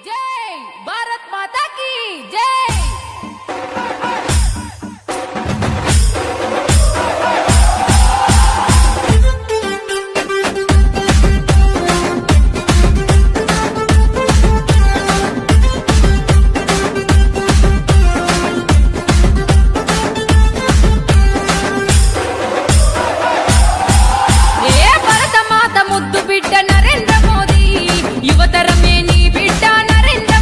जय, भारत माता की जय। ముద్దు బిడ్డ నరేంద్ర మోదీ యువతరమే నీ బిడ్డ నరేంద్ర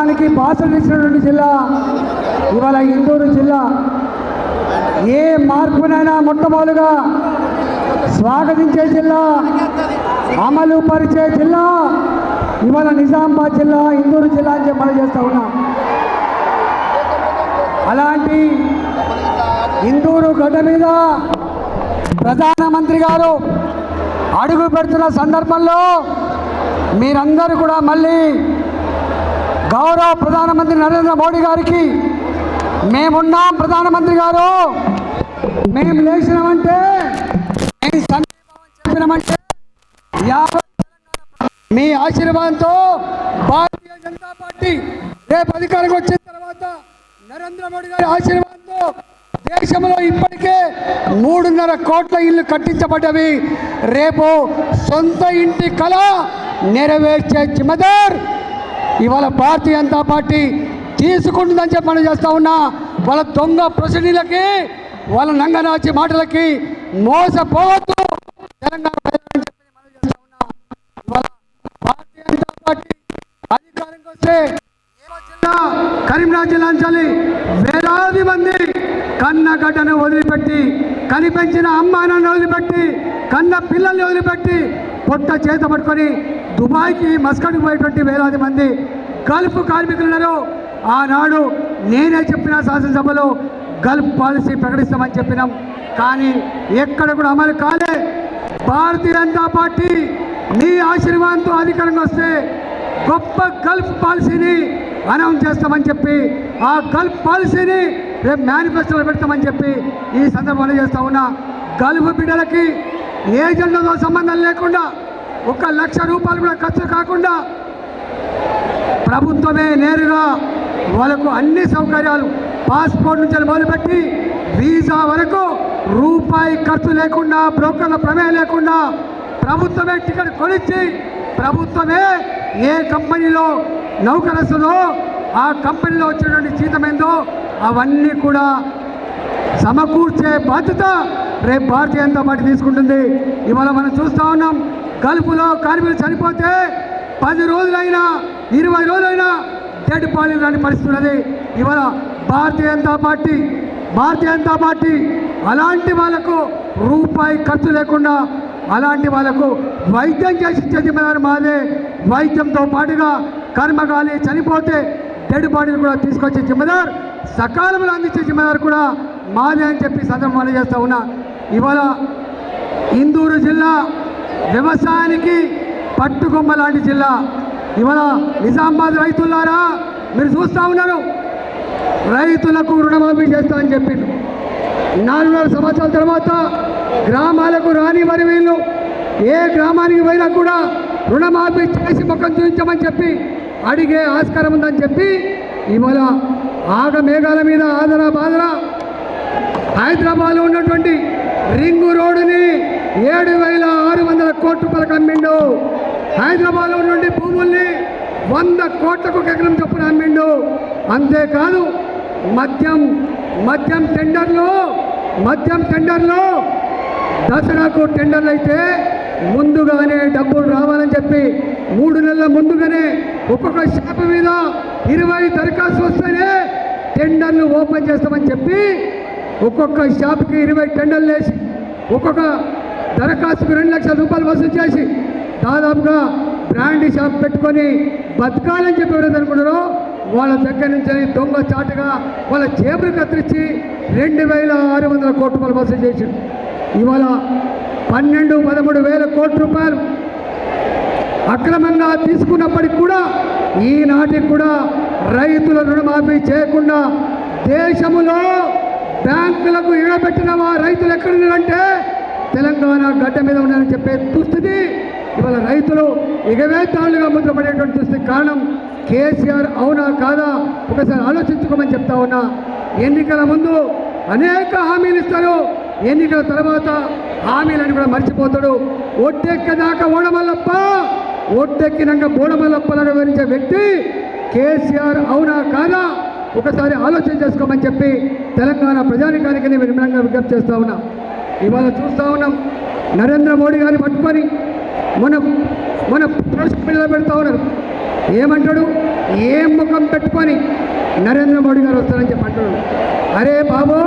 రాష్ట్రానికి బాసటిచ్చినటువంటి జిల్లా ఇవాళ ఇందూరు జిల్లా. ఏ మార్పునైనా మొట్టమొదలుగా స్వాగతించే జిల్లా, అమలు పరిచే జిల్లా ఇవాళ నిజామాబాద్ జిల్లా, ఇందూరు జిల్లా అని చెప్పి మనం చేస్తూ ఉన్నాం. అలాంటి ఇందూరు గడ్డ మీద ప్రధానమంత్రి గారు అడుగు పెడుతున్న సందర్భంలో మీరందరూ కూడా మళ్ళీ గౌరవ ప్రధానమంత్రి నరేంద్ర మోడీ గారికి మేమున్నాం, ప్రధానమంత్రి గారు మేము లేచినామంటే, మేము సంఘీభావం చెప్పినామంటే మీ ఆశీర్వాదంతో భారతీయ జనతా పార్టీ రేపు అధికారంకి వచ్చిన తర్వాత నరేంద్ర మోడీ గారి ఆశీర్వాదంతో దేశంలో ఇప్పటికే 3.5 కోట్ల ఇల్లు కట్టించబడ్డవి. రేపు సొంత ఇంటి కళ నెరవేర్చే జిమ్మదార్ ఇవాళ భారతీయ జనతా పార్టీ తీసుకుంటుందని చెప్పి మనం చేస్తూ ఉన్నా. వాళ్ళ దొంగ ప్రొసీడీలకి, వాళ్ళ నంగనాచి మాటలకి మోసపోవద్దు తెలంగాణ ప్రజలని చెప్పి మనం చేస్తూ ఉన్నా. ఇవాళ భారతీయ జనతా పార్టీ అధికారంకి వస్తే కరీంనగర్ జిల్లా నుంచి వేలాది మంది కన్నగడ్డను వదిలిపెట్టి, కనిపెంచిన అమ్మానాన్ని వదిలిపెట్టి, కన్న పిల్లల్ని వదిలిపెట్టి పొట్ట చేత పట్టుకొని దుబాయ్కి మస్కట్కి పోయేటువంటి వేలాది మంది గల్ఫ్ కార్మికులు ఉన్నారు. ఆనాడు నేనే చెప్పిన శాసనసభలో గల్ఫ్ పాలసీ ప్రకటిస్తామని చెప్పినాం, కానీ ఎక్కడ కూడా అమలు కాలే. భారతీయ జనతా పార్టీ మీ ఆశీర్వాదంతో అధికారంగా వస్తే గొప్ప గల్ఫ్ పాలసీని అనౌన్స్ చేస్తామని చెప్పి, ఆ గల్ఫ్ పాలసీని రేపు మేనిఫెస్టోలో పెడతామని చెప్పి ఈ సందర్భంలో చేస్తూ ఉన్నా. గల్ఫ్ బిడ్డలకి ఏజెంట్లతో సంబంధం లేకుండా, 1 లక్ష రూపాయలు కూడా ఖర్చు కాకుండా ప్రభుత్వమే నేరుగా వాళ్ళకు అన్ని సౌకర్యాలు, పాస్పోర్ట్ నుంచి మొదలుపెట్టి వీసా వరకు రూపాయి ఖర్చు లేకుండా, బ్రోకర్ల ప్రమేయం లేకుండా ప్రభుత్వమే టికెట్ కొనిచ్చి, ప్రభుత్వమే ఏ కంపెనీలో నౌకరస్తుందో ఆ కంపెనీలో వచ్చినటువంటి జీతమేందో అవన్నీ కూడా సమకూర్చే బాధ్యత రేపు భారతీయ జనతా పార్టీ తీసుకుంటుంది. ఇవాళ మనం చూస్తూ ఉన్నాం, గల్ఫ్లో కార్మికులు చనిపోతే 10 రోజులైనా 20 రోజులైనా డెడ్ బాడీ లాంటి పరిస్థితి ఉన్నది. ఇవాళ భారతీయ జనతా పార్టీ అలాంటి వాళ్ళకు రూపాయి ఖర్చు లేకుండా అలాంటి వాళ్ళకు వైద్యం చేసి ఇచ్చే జిమ్మదారు మాదే. వైద్యంతో పాటుగా కర్మగాలి చనిపోతే డెడ్ బాడీలు కూడా తీసుకొచ్చే జిమ్మదారు, సకాలంలో అందించే జిమ్మదారు కూడా మాదే అని చెప్పి సందర్భం చేస్తూ ఉన్నా. ఇవాళ ఇందూరు జిల్లా వ్యవసాయానికి పట్టుకొమ్మ లాంటి జిల్లా. ఇవాళ నిజామాబాద్ రైతులారా మీరు చూస్తూ ఉన్నారు, రైతులకు రుణమాఫీ చేస్తామని చెప్పిండు. 4.5 సంవత్సరాల తర్వాత గ్రామాలకు రాని మరి వీళ్ళు ఏ గ్రామానికి పోయినా కూడా రుణమాఫీ చేసి ముఖం చూపించమని చెప్పి అడిగే ఆస్కారం ఉందని చెప్పి ఇవాళ ఆగ మేఘాల మీద ఆదరా హైదరాబాద్లో ఉన్నటువంటి రింగు రోడ్డుని 7,600 కోట్ల రూపాయలకు అమ్మిండు. హైదరాబాద్లో ఉన్నటువంటి భూముల్ని 100 కోట్లకు ఎకరం చొప్పున అమ్మిండు. అంతేకాదు మద్యం టెండర్లో దసరాకు టెండర్లు అయితే ముందుగానే డబ్బులు రావాలని చెప్పి 3 నెలల ముందుగానే ఒక్కొక్క షాపు మీద 20 దరఖాస్తు వస్తేనే టెండర్లు ఓపెన్ చేస్తామని చెప్పి ఒక్కొక్క షాపుకి 20 టెండర్లు వేసి ఒక్కొక్క దరఖాస్తుకు 2 లక్షల రూపాయలు వసూలు చేసి దాదాపుగా బ్రాండ్ షాప్ పెట్టుకొని బతకాలని చెప్పి ఎవరైతే అనుకుంటారో వాళ్ళ దగ్గర నుంచి దొంగ చాటుగా వాళ్ళ జేబులు కత్తిరించి 2,600 కోట్ల రూపాయలు వసూలు చేసి ఇవాళ 12-13 వేల కోట్ల రూపాయలు అక్రమంగా తీసుకున్నప్పటికి కూడా ఈనాటికి కూడా రైతుల రుణమాఫీ చేయకుండా దేశంలో బ్యాంకులకు ఇడబెట్టిన రైతులు ఎక్కడున్నారంటే తెలంగాణ గడ్డ మీద ఉన్నారని చెప్పే దుస్థితి ఇవాళ రైతులు ఎగవేతాళుగా ముద్రపడేటువంటి దుస్థితి కారణం కేసీఆర్ అవునా కాదా ఒకసారి ఆలోచించుకోమని చెప్తా ఉన్నా. ఎన్నికల ముందు అనేక హామీలు ఇస్తారు, ఎన్నికల తర్వాత హామీలను కూడా మర్చిపోతాడు. ఒట్టెక్కేదాకా ఒట్టెక్కినాక బోడమల్లప్పలాగా వివరించే వ్యక్తి కేసీఆర్ అవునా కాదా ఒకసారి ఆలోచన చేసుకోమని చెప్పి తెలంగాణ ప్రజానికానికి నేను వినమ్రంగా విజ్ఞప్తి చేస్తూ ఉన్నా. ఇవాళ చూస్తూ ఉన్నాం, నరేంద్ర మోడీ గారిని పట్టుకొని మన ప్రెస్ మీట్లో పెడతా ఉన్నారు. ఏమంటాడు? ఏం ముఖం పెట్టుకొని నరేంద్ర మోడీ గారు వస్తారని చెప్పి అంటాడు. అరే బాబు,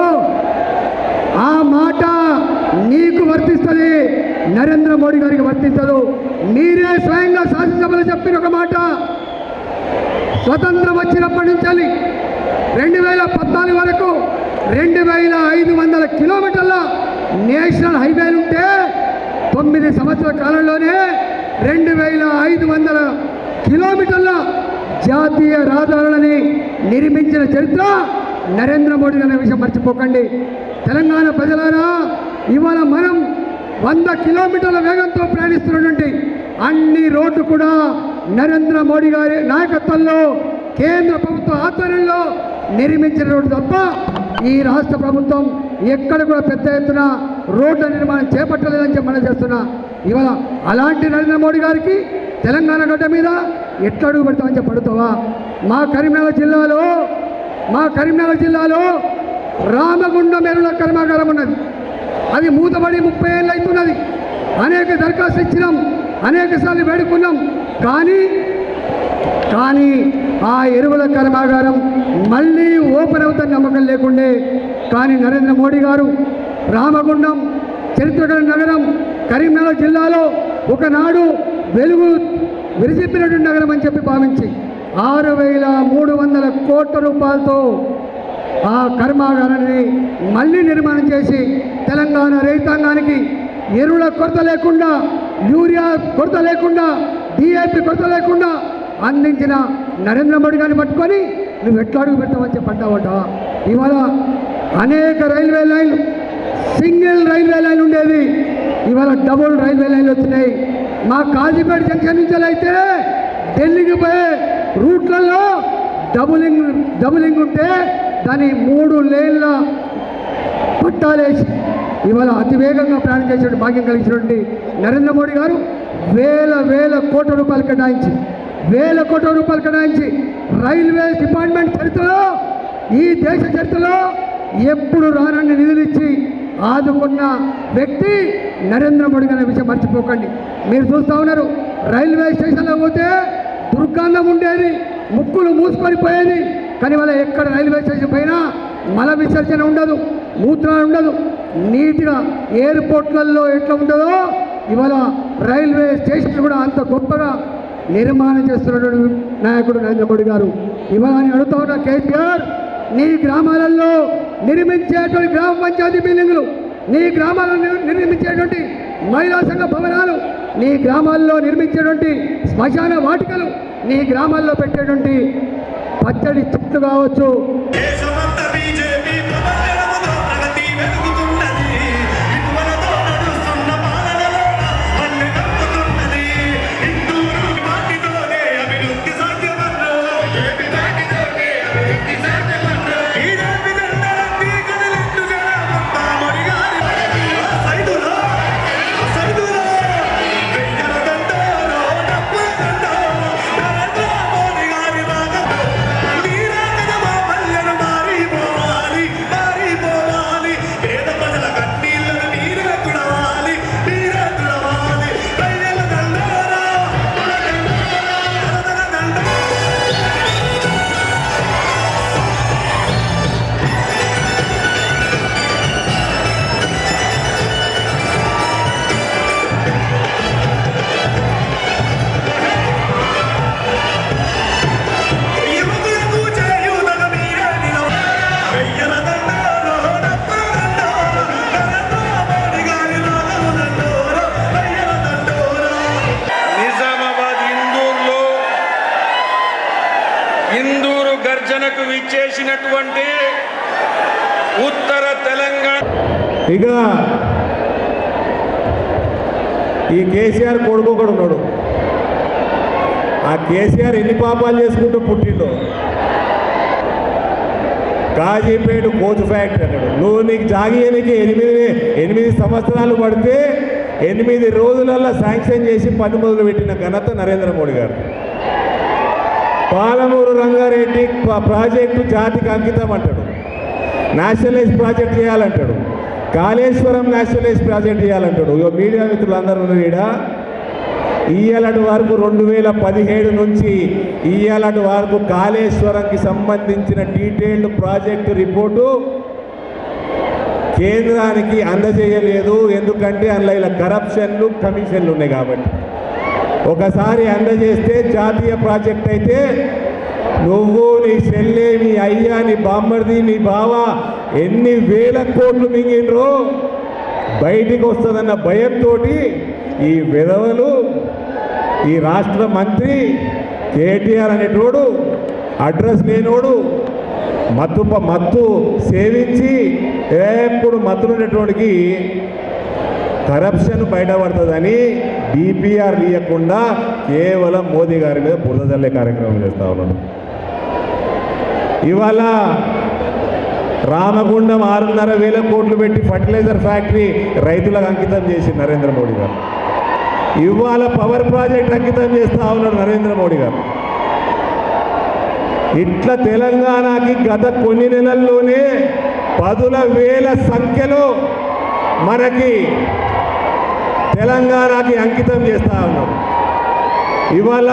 ఆ మాట నీకు వర్తిస్తుంది, నరేంద్ర మోడీ గారికి వర్తించదు. మీరే స్వయంగా శాసనసభలో చెప్పిన ఒక మాట, స్వతంత్రం వచ్చినప్పటి నుంచి 2014 వరకు 2500 కిలోమీటర్ల నేషనల్ హైవేలు ఉంటే 9 సంవత్సరాల కాలంలోనే 2500 కిలోమీటర్ల జాతీయ రహదారులని నిర్మించిన చరిత్ర నరేంద్ర మోడీ అనే విషయం మర్చిపోకండి. తెలంగాణ ప్రజలారా, ఇవాళ మనం 100 కిలోమీటర్ల వేగంతో ప్రయాణిస్తున్నటువంటి అన్ని రోడ్లు కూడా నరేంద్ర మోడీ గారి నాయకత్వంలో కేంద్ర ప్రభుత్వ ఆధ్వర్యంలో నిర్మించిన రోడ్డు తప్ప ఈ రాష్ట్ర ప్రభుత్వం ఎక్కడ కూడా పెద్ద ఎత్తున రోడ్ల నిర్మాణం చేపట్టలేదని చెప్పి మనం చేస్తున్నా. ఇవాళ అలాంటి నరేంద్ర మోడీ గారికి తెలంగాణ గడ్డ మీద ఎట్లా అడుగు పెడతామని చెప్పి అడుగుతావా? మా కరీంనగర్ జిల్లాలో రామగుండం ఎరువుల కర్మాగారం ఉన్నది. అది మూతబడి 30 ఏళ్ళు అవుతున్నది. అనేక దరఖాస్తు ఇచ్చినాం, అనేక సార్లు వేడుకున్నాం. కానీ ఆ ఎరువుల కర్మాగారం మళ్ళీ ఓపెన్ అవుతున్న నమ్మకం లేకుండే. కానీ నరేంద్ర మోడీ గారు రామగుండం చరిత్రగల నగరం కరీంనగర్ జిల్లాలో ఒకనాడు వెలుగు విరిజిప్పినటువంటి నగరం అని చెప్పి భావించి 6,300 కోట్ల రూపాయలతో ఆ కర్మాగారాన్ని మళ్ళీ నిర్మాణం చేసి తెలంగాణ రైతాంగానికి ఎరువుల కొరత లేకుండా, యూరియా కొరత లేకుండా, డిఏపి కొరత లేకుండా అందించిన నరేంద్ర మోడీ గారిని పట్టుకొని నువ్వు ఎట్లా అడుగు పెడతావని చెప్పి అంటావా? ఇవాళ అనేక రైల్వే లైన్లు, సింగిల్ రైల్వే లైన్ ఉండేది, ఇవాళ డబుల్ రైల్వే లైన్లు వచ్చినాయి. మా కాజీపేట జంక్షన్ నుంచి అయితే ఢిల్లీకి పోయే రూట్లలో డబులింగ్ ఉంటే దాని 3 లేన్ల పట్టాలేసి ఇవాళ అతివేగంగా ప్రయాణం చేసే భాగ్యం కలిగినటువంటి నరేంద్ర మోడీ గారు వేల కోట్ల రూపాయలు కేటాయించి రైల్వే డిపార్ట్మెంట్ చరిత్రలో, ఈ దేశ చరిత్రలో ఎప్పుడు రానన్ని నిధులు ఇచ్చి ఆదుకున్న వ్యక్తి నరేంద్ర మోడీ అనే విషయం మర్చిపోకండి. మీరు చూస్తూ ఉన్నారు, రైల్వే స్టేషన్లో పోతే దుర్గంధం ఉండేది, ముక్కులు మూసుకొని పోయేది. కానీ వాళ్ళ ఎక్కడ రైల్వే స్టేషన్ పైన మల విసర్జన ఉండదు, మూత్రాలు ఉండదు. నీట్గా ఎయిర్పోర్ట్లలో ఎట్లా ఉండదో ఇవాళ రైల్వే స్టేషన్ కూడా అంత గొప్పగా నిర్మాణం చేస్తున్నటువంటి నాయకుడు నరేంద్ర మోడీ గారు. ఇవాళ నేను అడుగుతా ఉన్నా, కేసీఆర్, నీ గ్రామాలలో నిర్మించేటువంటి గ్రామ పంచాయతీ బిల్డింగులు, నీ గ్రామాలలో నిర్మించేటువంటి మహిళా సంఘ భవనాలు, నీ గ్రామాల్లో నిర్మించేటువంటి శ్మశాన వాటికలు, నీ గ్రామాల్లో పెట్టేటువంటి పచ్చడి చెట్లు కావచ్చు, గర్జనకు విచ్చేసినటువంటి ఉత్తర తెలంగాణ. ఇక ఈ కేసీఆర్ కొడుకు ఒకడు ఉన్నాడు. ఆ కేసీఆర్ ఎన్ని పాపాలు చేసుకుంటూ పుట్టిండో. కాజీపేట కోచ్ ఫ్యాక్టరీ అన్నాడు. నువ్వు నీకు జాగీయనికి 8 సంవత్సరాలు పడితే 8 రోజులలో శాంక్షన్ చేసి పని మొదలు పెట్టిన ఘనత నరేంద్ర మోడీ గారు. పాలమూరు రంగారెడ్డి ప్రాజెక్టు జాతికి అంకితం అంటాడు, నేషనలైజ్ ప్రాజెక్ట్ చేయాలంటాడు. కాళేశ్వరం నేషనలైజ్ ప్రాజెక్ట్ చేయాలంటాడు. మీడియా మిత్రులు అందరూ ఈడ ఇయ్యాలటి వరకు 2017 నుంచి ఇయ్యాలటి వరకు కాళేశ్వరంకి సంబంధించిన డీటెయిల్డ్ ప్రాజెక్టు రిపోర్టు కేంద్రానికి అందజేయలేదు. ఎందుకంటే అందులో ఇలా కరప్షన్లు కమిషన్లు ఉన్నాయి కాబట్టి. ఒకసారి అందజేస్తే జాతీయ ప్రాజెక్ట్ అయితే నువ్వు, నీ చెల్లె, నీ అయ్యా, నీ బామ్మర్ది, నీ బావ ఎన్ని వేల కోట్లు మింగిండ్రో బయటికి వస్తుందన్న భయంతో ఈ విధవలు, ఈ రాష్ట్ర మంత్రి కేటీఆర్ అనేటోడు అడ్రస్ లేనోడు మత్తు సేవించి ఎప్పుడు మత్తులున్నటువంటి కరప్షన్ బయటపడుతుందని డిపిఆర్ ఇవ్వకుండా కేవలం మోదీ గారి మీద బురద జల్లే కార్యక్రమం చేస్తూ ఉన్నాడు. ఇవాళ రామగుండం 6,500 కోట్లు పెట్టి ఫర్టిలైజర్ ఫ్యాక్టరీ రైతులకు అంకితం చేసి నరేంద్ర మోడీ గారు. ఇవాళ పవర్ ప్రాజెక్ట్ అంకితం చేస్తూ ఉన్నాడు నరేంద్ర మోడీ గారు. ఇట్లా తెలంగాణకి గత కొన్ని నెలల్లోనే 10,000 సంఖ్యలో మనకి తెలంగాణకి అంకితం చేస్తూ ఉన్నాం. ఇవాళ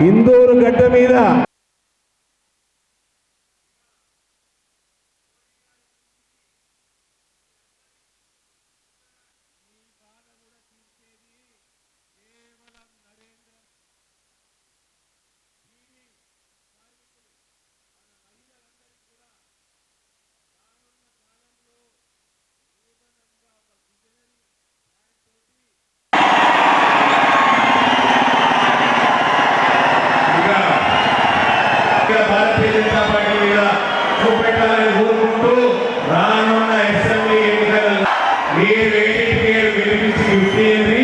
ఇందూరు గడ్డ మీద భారతీయ జనతా పార్టీ మీద చూపెట్టాలని కోరుకుంటూ రానున్న అసెంబ్లీ ఎన్నికలలో మీరేంటికి వినిపించి ఇచ్చేది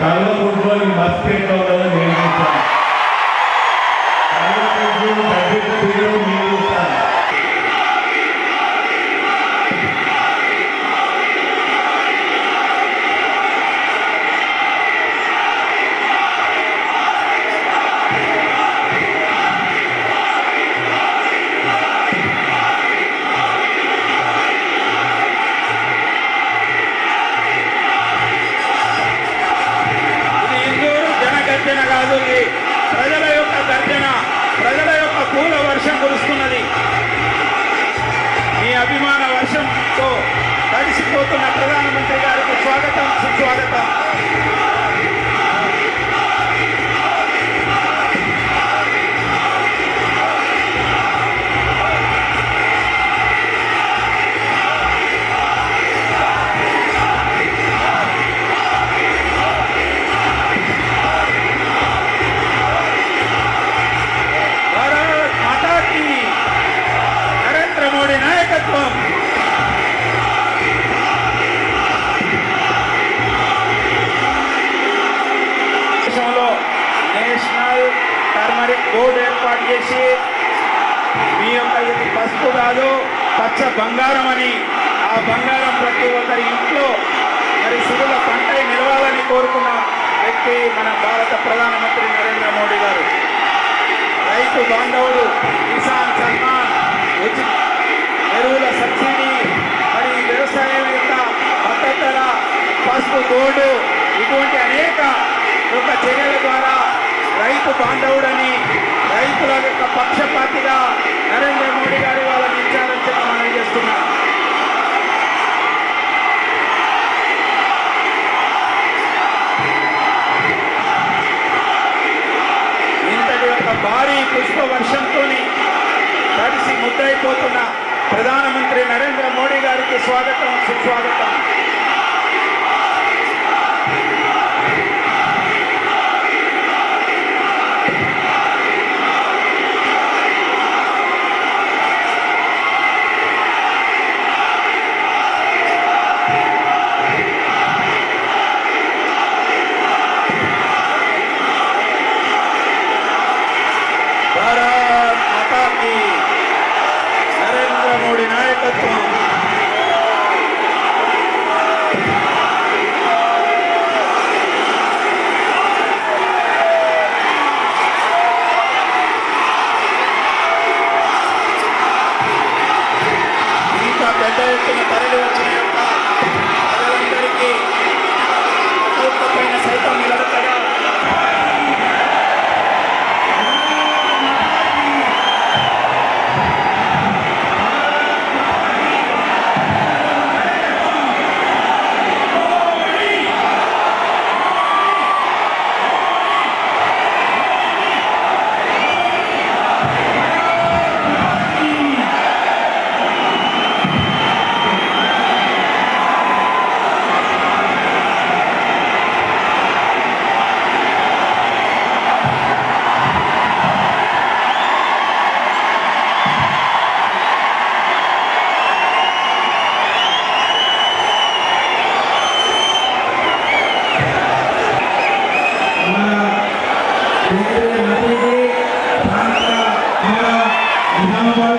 కల్వకుంట్లోని మస్తిలో ఉన్నదని నిర్మించాను. కల్వకుంట్లు బడ్జెట్ తీరు మీరు కాదు, ప్రజల యొక్క గర్జన, ప్రజల యొక్క పూల వర్షం కురుస్తున్నది. మీ అభిమాన వర్షంతో తడిసిపోతున్న ప్రధానమంత్రి గారికి స్వాగతం, సుస్వాగతం. నేషనల్ టర్మరిక్ బోర్డు ఏర్పాటు చేసి మీ యొక్క ఇది పసుపు కాదు పచ్చ బంగారం అని, ఆ బంగారం ప్రతి ఒక్కరి ఇంట్లో మరి సిరుల పంట నిలవాలని కోరుకున్న వ్యక్తి మన భారత ప్రధానమంత్రి నరేంద్ర మోడీ గారు. రైతు బాంధవుడు, కిసాన్ సన్మాన్, ఉచిత ఎరువుల సబ్సిడీ, మరి వ్యవసాయం యొక్క మద్దతు ధర, పసుపు బోర్డు, ఇటువంటి అనేక యొక్క చర్యల ద్వారా రైతు బాంధవుడని, రైతుల యొక్క పక్షపాతిగా నరేంద్ర మోడీ గారి వాళ్ళ నిలిచారని మనం చేస్తున్నాం. ఇంతటి యొక్క భారీ పుష్ప వర్షంతో తడిసి ముద్దైపోతున్న ప్రధానమంత్రి నరేంద్ర మోడీ గారికి స్వాగతం, సుస్వాగతం. భారత్ మాతా కీ, నరేంద్ర మోడీ నాయకత్వం.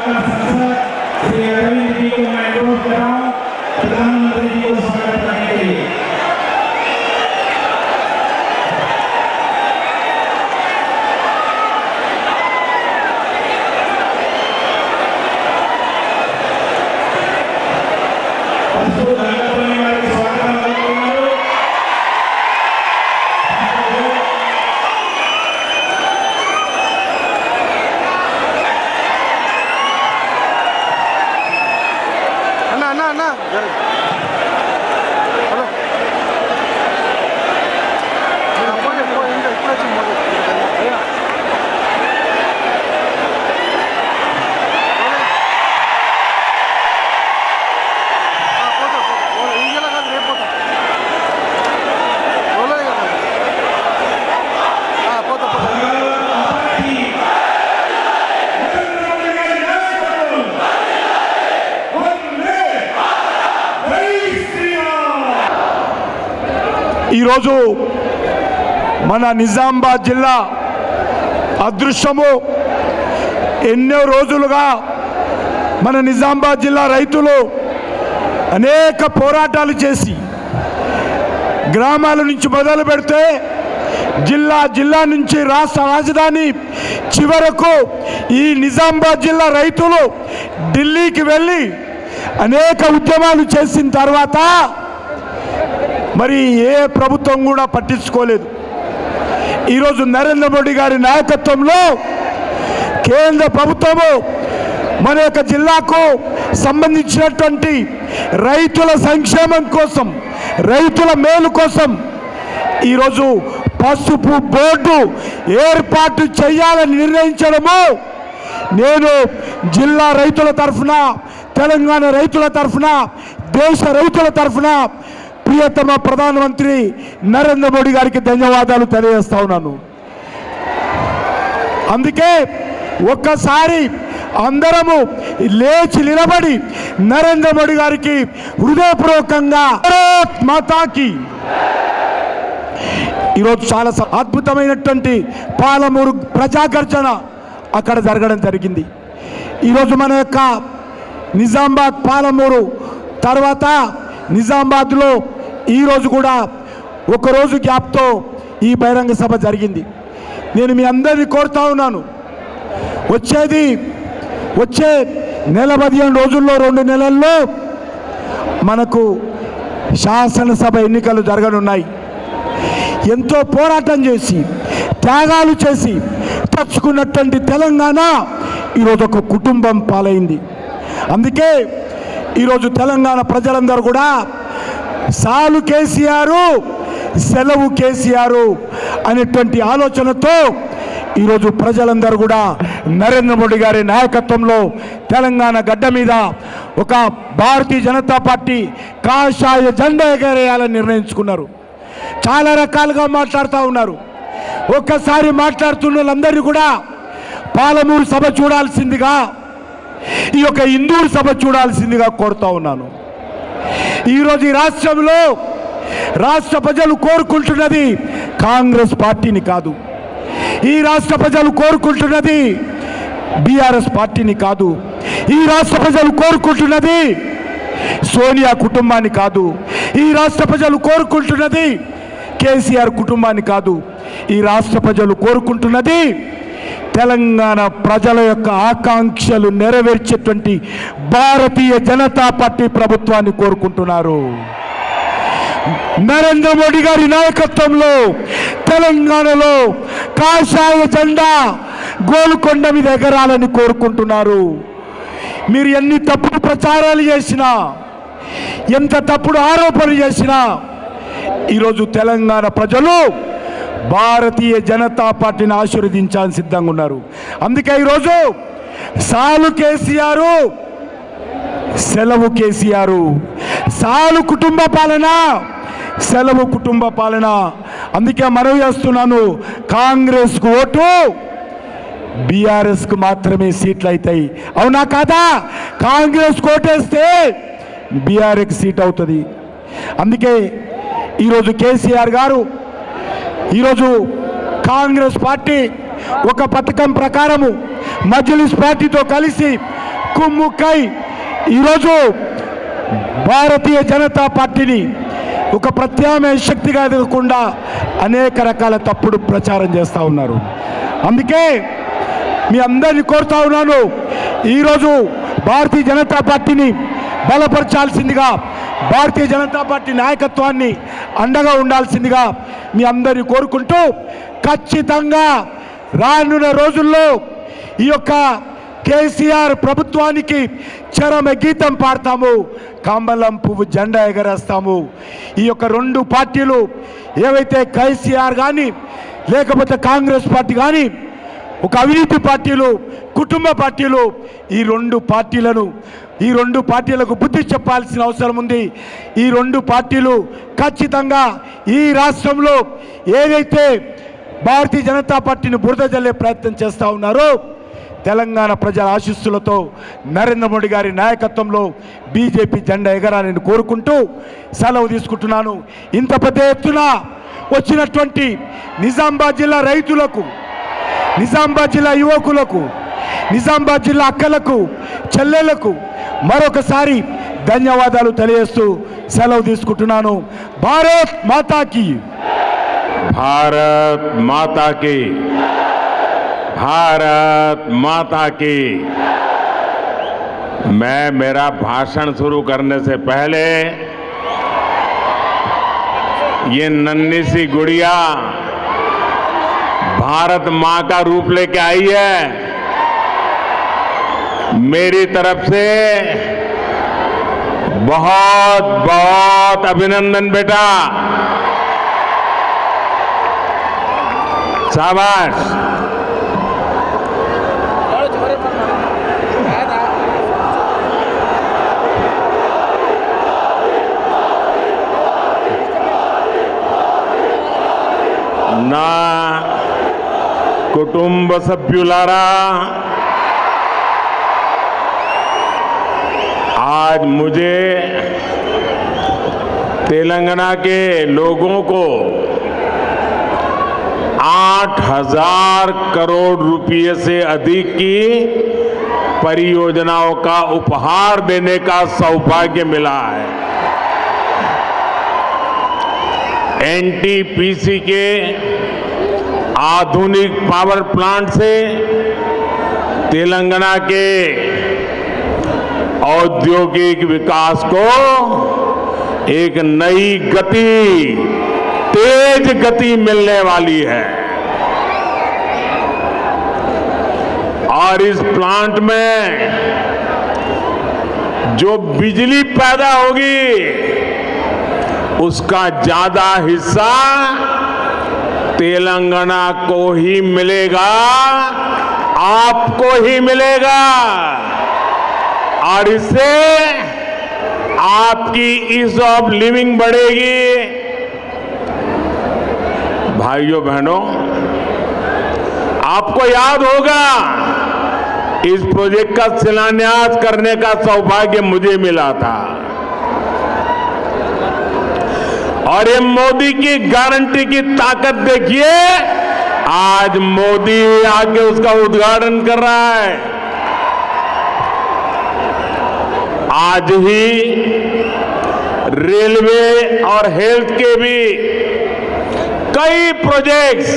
का सांसद श्री अरविंद जी को मैं अनुरोध कर रहा हूँ प्रधानमंत्री जी को स्वागत करने के लिए। ఈరోజు మన నిజామాబాద్ జిల్లా అదృశ్యము. ఎన్నో రోజులుగా మన నిజామాబాద్ జిల్లా రైతులు అనేక పోరాటాలు చేసి గ్రామాల నుంచి మొదలు పెడితే జిల్లా నుంచి రాష్ట్ర రాజధాని చివరకు ఈ నిజామాబాద్ జిల్లా రైతులు ఢిల్లీకి వెళ్ళి అనేక ఉద్యమాలు చేసిన తర్వాత మరి ఏ ప్రభుత్వం కూడా పట్టించుకోలేదు. ఈరోజు నరేంద్ర మోడీ గారి నాయకత్వంలో కేంద్ర ప్రభుత్వము మన యొక్క జిల్లాకు సంబంధించినటువంటి రైతుల సంక్షేమం కోసం, రైతుల మేలు కోసం ఈరోజు పసుపు బోర్డు ఏర్పాటు చేయాలని నిర్ణయించడము నేను జిల్లా రైతుల తరఫున, తెలంగాణ రైతుల తరఫున, దేశ రైతుల తరఫున ప్రియతమ ప్రధానమంత్రి నరేంద్ర మోడీ గారికి ధన్యవాదాలు తెలియజేస్తా ఉన్నాను. అందుకే ఒక్కసారి అందరము లేచి నిలబడి నరేంద్ర మోడీ గారికి హృదయపూర్వకంగా భారత్ మాతాకి. ఈరోజు చాలా అద్భుతమైనటువంటి పాలమూరు ప్రజాగర్జన అక్కడ జరగడం జరిగింది. ఈరోజు మన యొక్క నిజామాబాద్ పాలమూరు తర్వాత నిజామాబాద్లో ఈరోజు కూడా ఒకరోజు గ్యాప్తో ఈ బహిరంగ సభ జరిగింది. నేను మీ అందరినీ కోరుతా ఉన్నాను, వచ్చే నెల 15 రోజుల్లో 2 నెలల్లో మనకు శాసనసభ ఎన్నికలు జరగనున్నాయి. ఎంతో పోరాటం చేసి త్యాగాలు చేసి తెచ్చుకున్నటువంటి తెలంగాణ ఈరోజు ఒక కుటుంబం పాలైంది. అందుకే ఈరోజు తెలంగాణ ప్రజలందరూ కూడా సాలు కేసీఆర్, సెలవు కేసీఆర్ అనేటువంటి ఆలోచనతో ఈరోజు ప్రజలందరూ కూడా నరేంద్ర మోడీ గారి నాయకత్వంలో తెలంగాణ గడ్డ మీద ఒక భారతీయ జనతా పార్టీ కాషాయ జెండా ఎగరేయాలని నిర్ణయించుకున్నారు. చాలా రకాలుగా మాట్లాడుతూ ఉన్నారు. ఒక్కసారి మాట్లాడుతున్న వాళ్ళందరినీ కూడా పాలమూరు సభ చూడాల్సిందిగా, ఈ యొక్క ఇందూరు సభ చూడాల్సిందిగా కోరుతా ఉన్నాను. ఈరోజు ఈ రాష్ట్రంలో రాష్ట్ర ప్రజలు కోరుకుంటున్నది కాంగ్రెస్ పార్టీని కాదు. ఈ రాష్ట్ర ప్రజలు కోరుకుంటున్నది బీఆర్ఎస్ పార్టీని కాదు. ఈ రాష్ట్ర ప్రజలు కోరుకుంటున్నది సోనియా కుటుంబాన్ని కాదు. ఈ రాష్ట్ర ప్రజలు కోరుకుంటున్నది కేసీఆర్ కుటుంబాన్ని కాదు. ఈ రాష్ట్ర ప్రజలు కోరుకుంటున్నది తెలంగాణ ప్రజల యొక్క ఆకాంక్షలు నెరవేర్చేటువంటి భారతీయ జనతా పార్టీ ప్రభుత్వాన్ని కోరుకుంటున్నారు. నరేంద్ర మోడీ గారి నాయకత్వంలో తెలంగాణలో కాషాయ జెండా గోల్కొండ మీద ఎగరాలని కోరుకుంటున్నారు. మీరు ఎన్ని తప్పుడు ప్రచారాలు చేసినా, ఎంత తప్పుడు ఆరోపణలు చేసినా ఈరోజు తెలంగాణ ప్రజలు భారతీయ జనతా పార్టీని ఆశీర్వదించాలని సిద్ధంగా ఉన్నారు. అందుకే ఈరోజు సాలు కేసీఆర్, సెలవు కేసీఆర్, సాలు కుటుంబ పాలన, సెలవు కుటుంబ పాలన. అందుకే మనవి చేస్తున్నాను, కాంగ్రెస్కు ఓటు, బీఆర్ఎస్కు మాత్రమే సీట్లు అవుతాయి. అవునా కాదా? కాంగ్రెస్ కోటేస్తే బీఆర్ఎస్కి సీట్ అవుతుంది. అందుకే ఈరోజు కేసీఆర్ గారు, ఈరోజు కాంగ్రెస్ పార్టీ ఒక పథకం ప్రకారము మజ్లిస్ పార్టీతో కలిసి కుమ్ముక్కై ఈరోజు భారతీయ జనతా పార్టీని ఒక ప్రత్యామ్నాయ శక్తిగా ఎదగకుండా అనేక రకాల తప్పుడు ప్రచారం చేస్తూ ఉన్నారు. అందుకే మీ అందరిని కోరుతా ఉన్నాను, ఈరోజు భారతీయ జనతా పార్టీని బలపరచాల్సిందిగా, భారతీయ జనతా పార్టీ నాయకత్వాన్ని అండగా ఉండాల్సిందిగా మీ అందరిని కోరుకుంటూ, ఖచ్చితంగా రానున్న రోజుల్లో ఈ యొక్క కేసీఆర్ ప్రభుత్వానికి చరమ గీతం పాడతాము, కమలం పువ్వు జెండా ఎగరేస్తాము. ఈ యొక్క రెండు పార్టీలు ఏవైతే కేసీఆర్ కానీ లేకపోతే కాంగ్రెస్ పార్టీ కానీ ఒక అవినీతి పార్టీలు, కుటుంబ పార్టీలు, ఈ రెండు పార్టీలకు బుద్ధి చెప్పాల్సిన అవసరం ఉంది. ఈ రెండు పార్టీలు ఖచ్చితంగా ఈ రాష్ట్రంలో ఏదైతే భారతీయ జనతా పార్టీని బురద జల్లే ప్రయత్నం చేస్తూ ఉన్నారో, తెలంగాణ ప్రజల ఆశీస్సులతో నరేంద్ర మోడీ గారి నాయకత్వంలో బీజేపీ జెండా ఎగరాలని కోరుకుంటూ సెలవు తీసుకుంటున్నాను. ఇంత పెద్ద ఎత్తున వచ్చినటువంటి నిజామాబాద్ జిల్లా రైతులకు, నిజామాబాద్ జిల్లా యువకులకు, నిజామాబాద్ జిల్లా అక్కలకు, చెల్లెలకు మరొకసారి ధన్యవాదాలు తెలియజేస్తూ సెలవు తీసుకుంటున్నాను. భారత్ మాతాకి, भारत माता की, भारत माता की। मैं मेरा भाषण शुरू करने से पहले ये नन्ही सी गुड़िया भारत मां का रूप लेके आई है, मेरी तरफ से बहुत बहुत अभिनंदन बेटा, शाबाश। నా కుటుంబ సభ్యులారా, आज मुझे तेलंगाना के लोगों को 8,000 करोड़ रुपए से अधिक की परियोजनाओं का उपहार देने का सौभाग्य मिला है। एनटीपीसी के आधुनिक पावर प्लांट से तेलंगाना के औद्योगिक विकास को एक नई गति, तेज गति मिलने वाली है। और इस प्लांट में जो बिजली पैदा होगी उसका ज्यादा हिस्सा तेलंगाना को ही मिलेगा, आपको ही मिलेगा। और इससे आपकी ईज ऑफ लिविंग बढ़ेगी। भाइयों बहनों, आपको याद होगा इस प्रोजेक्ट का शिलान्यास करने का सौभाग्य मुझे मिला था, और ये मोदी की गारंटी की ताकत देखिए, आज मोदी आके उसका उद्घाटन कर रहा है। आज ही रेलवे और हेल्थ के भी कई प्रोजेक्ट्स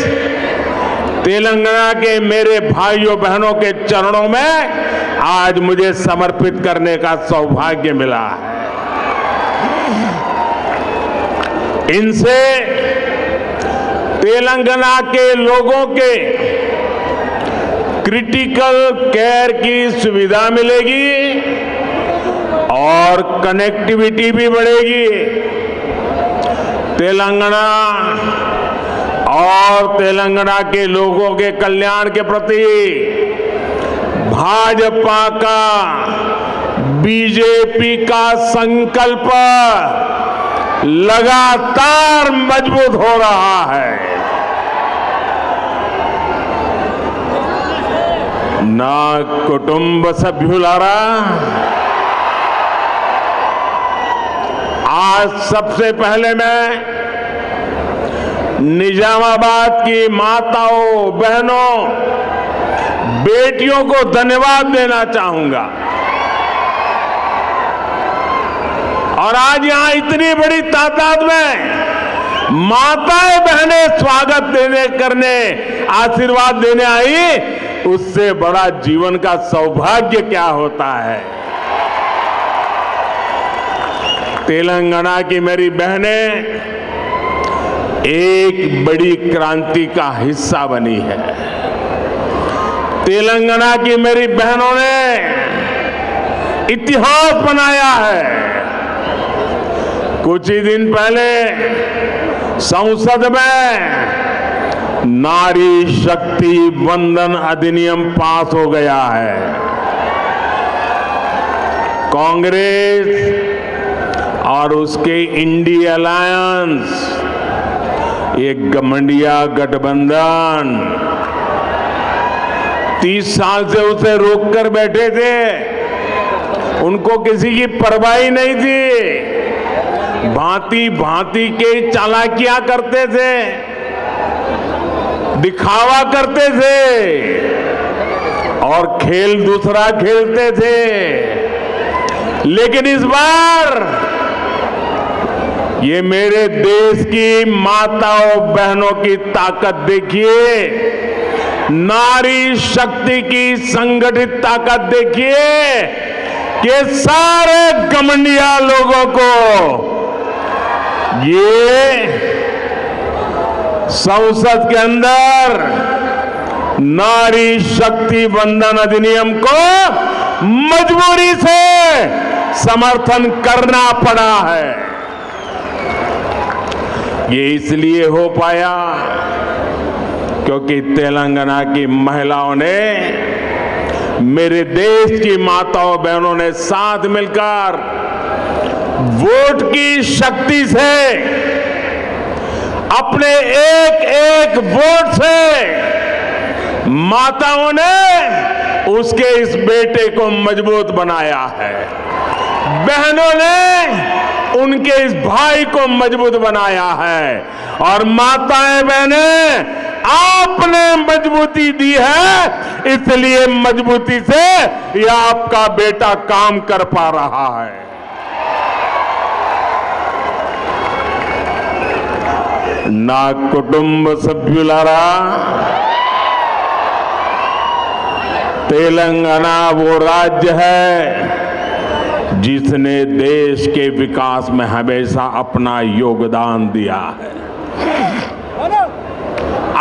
तेलंगाना के मेरे भाइयों बहनों के चरणों में आज मुझे समर्पित करने का सौभाग्य मिला है। इनसे तेलंगाना के लोगों के क्रिटिकल केयर की सुविधा मिलेगी और कनेक्टिविटी भी बढ़ेगी। तेलंगाना और तेलंगाना के लोगों के कल्याण के प्रति भाजपा का, बीजेपी का संकल्प लगातार मजबूत हो रहा है। ना कुटुंब सभ्युलारा, आज सबसे पहले मैं निजामाबाद की माताओं, बहनों, बेटियों को धन्यवाद देना चाहूंगा। और आज यहां इतनी बड़ी तादाद में माताएं बहनें स्वागत देने करने आशीर्वाद देने आई, उससे बड़ा जीवन का सौभाग्य क्या होता है। तेलंगाना की मेरी बहनें एक बड़ी क्रांति का हिस्सा बनी है। तेलंगाना की मेरी बहनों ने इतिहास बनाया है। कुछ ही दिन पहले संसद में नारी शक्ति वंदन अधिनियम पास हो गया है। कांग्रेस और उसके इंडी अलायंस, एक घमंडिया गठबंधन 30 साल से उसे रोक कर बैठे थे। उनको किसी की परवाही नहीं थी। भांति भांति के चालाकियां करते थे, दिखावा करते थे और खेल दूसरा खेलते थे। लेकिन इस बार ये मेरे देश की माताओं बहनों की ताकत देखिए, नारी शक्ति की संगठित ताकत देखिए कि सारे घमंडिया लोगों को ये संसद के अंदर नारी शक्ति वंदन अधिनियम को मजबूरी से समर्थन करना पड़ा है। ये इसलिए हो पाया क्योंकि तेलंगाना की महिलाओं ने, मेरे देश की माताओं बहनों ने साथ मिलकर वोट की शक्ति से, अपने एक एक वोट से माताओं ने उसके इस बेटे को मजबूत बनाया है। बहनों ने उनके इस भाई को मजबूत बनाया है। और माताएं बहनें आपने मजबूती दी है, इसलिए मजबूती से यह आपका बेटा काम कर पा रहा है। నా కుటుంబ సభ్యులారా, तेलंगाना वो राज्य है जिसने देश के विकास में हमेशा अपना योगदान दिया है।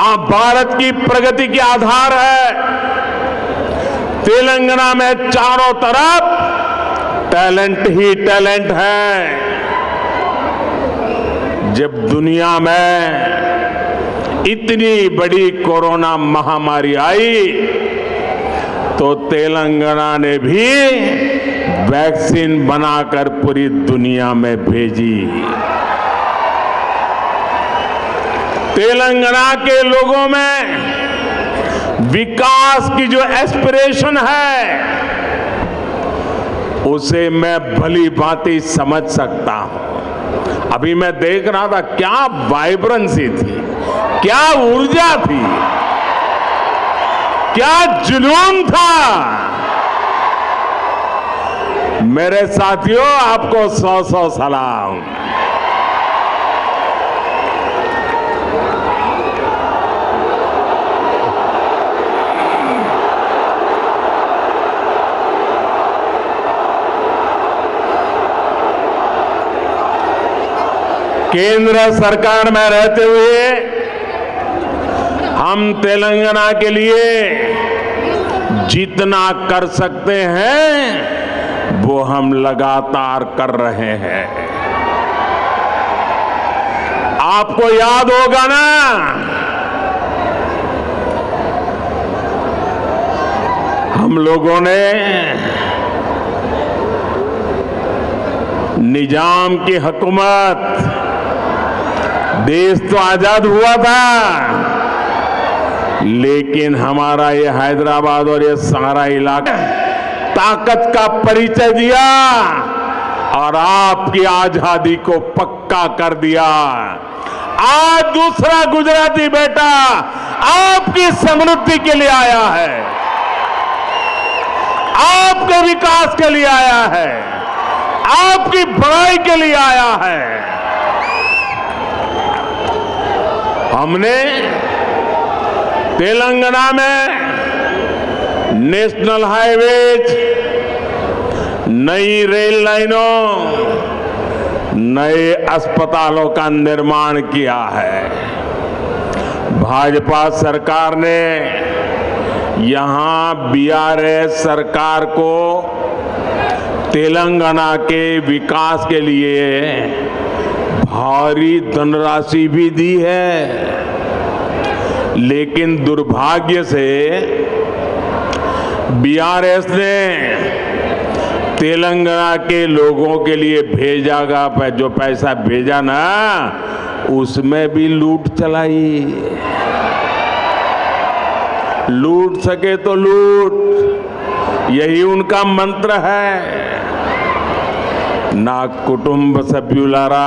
आप भारत की प्रगति के आधार है। तेलंगाना में चारों तरफ टैलेंट ही टैलेंट है। जब दुनिया में इतनी बड़ी कोरोना महामारी आई तो तेलंगाना ने भी वैक्सीन बनाकर पूरी दुनिया में भेजी। तेलंगाना के लोगों में विकास की जो एस्पिरेशन है उसे मैं भली भांति समझ सकता हूं। अभी मैं देख रहा था, क्या वाइब्रेंसी थी, क्या ऊर्जा थी, क्या जुनून था। मेरे साथियों, आपको 100 सलाम। केंद्र सरकार में रहते हुए हम तेलंगाना के लिए जितना कर सकते हैं वो हम लगातार कर रहे हैं। आपको याद होगा ना, हम लोगों ने निजाम की हुकूमत, देश तो आजाद हुआ था लेकिन हमारा ये हैदराबाद और ये सारा इलाका ताकत का परिचय दिया और आपकी आजादी को पक्का कर दिया। आज दूसरा गुजराती बेटा आपकी समृद्धि के लिए आया है, आपके विकास के लिए आया है, आपकी भलाई के लिए आया है। हमने तेलंगाना में नेशनल हाईवेज, नई रेल लाइनों, नए अस्पतालों का निर्माण किया है। भाजपा सरकार ने यहां बीआरएस सरकार को तेलंगाना के विकास के लिए भारी धनराशि भी दी है, लेकिन दुर्भाग्य से बीआरएस ने तेलंगाना के लोगों के लिए जो पैसा भेजा ना, उसमें भी लूट चलाई। लूट सके तो लूट, यही उनका मंत्र है। ना कुटुंब सभ्युलारा,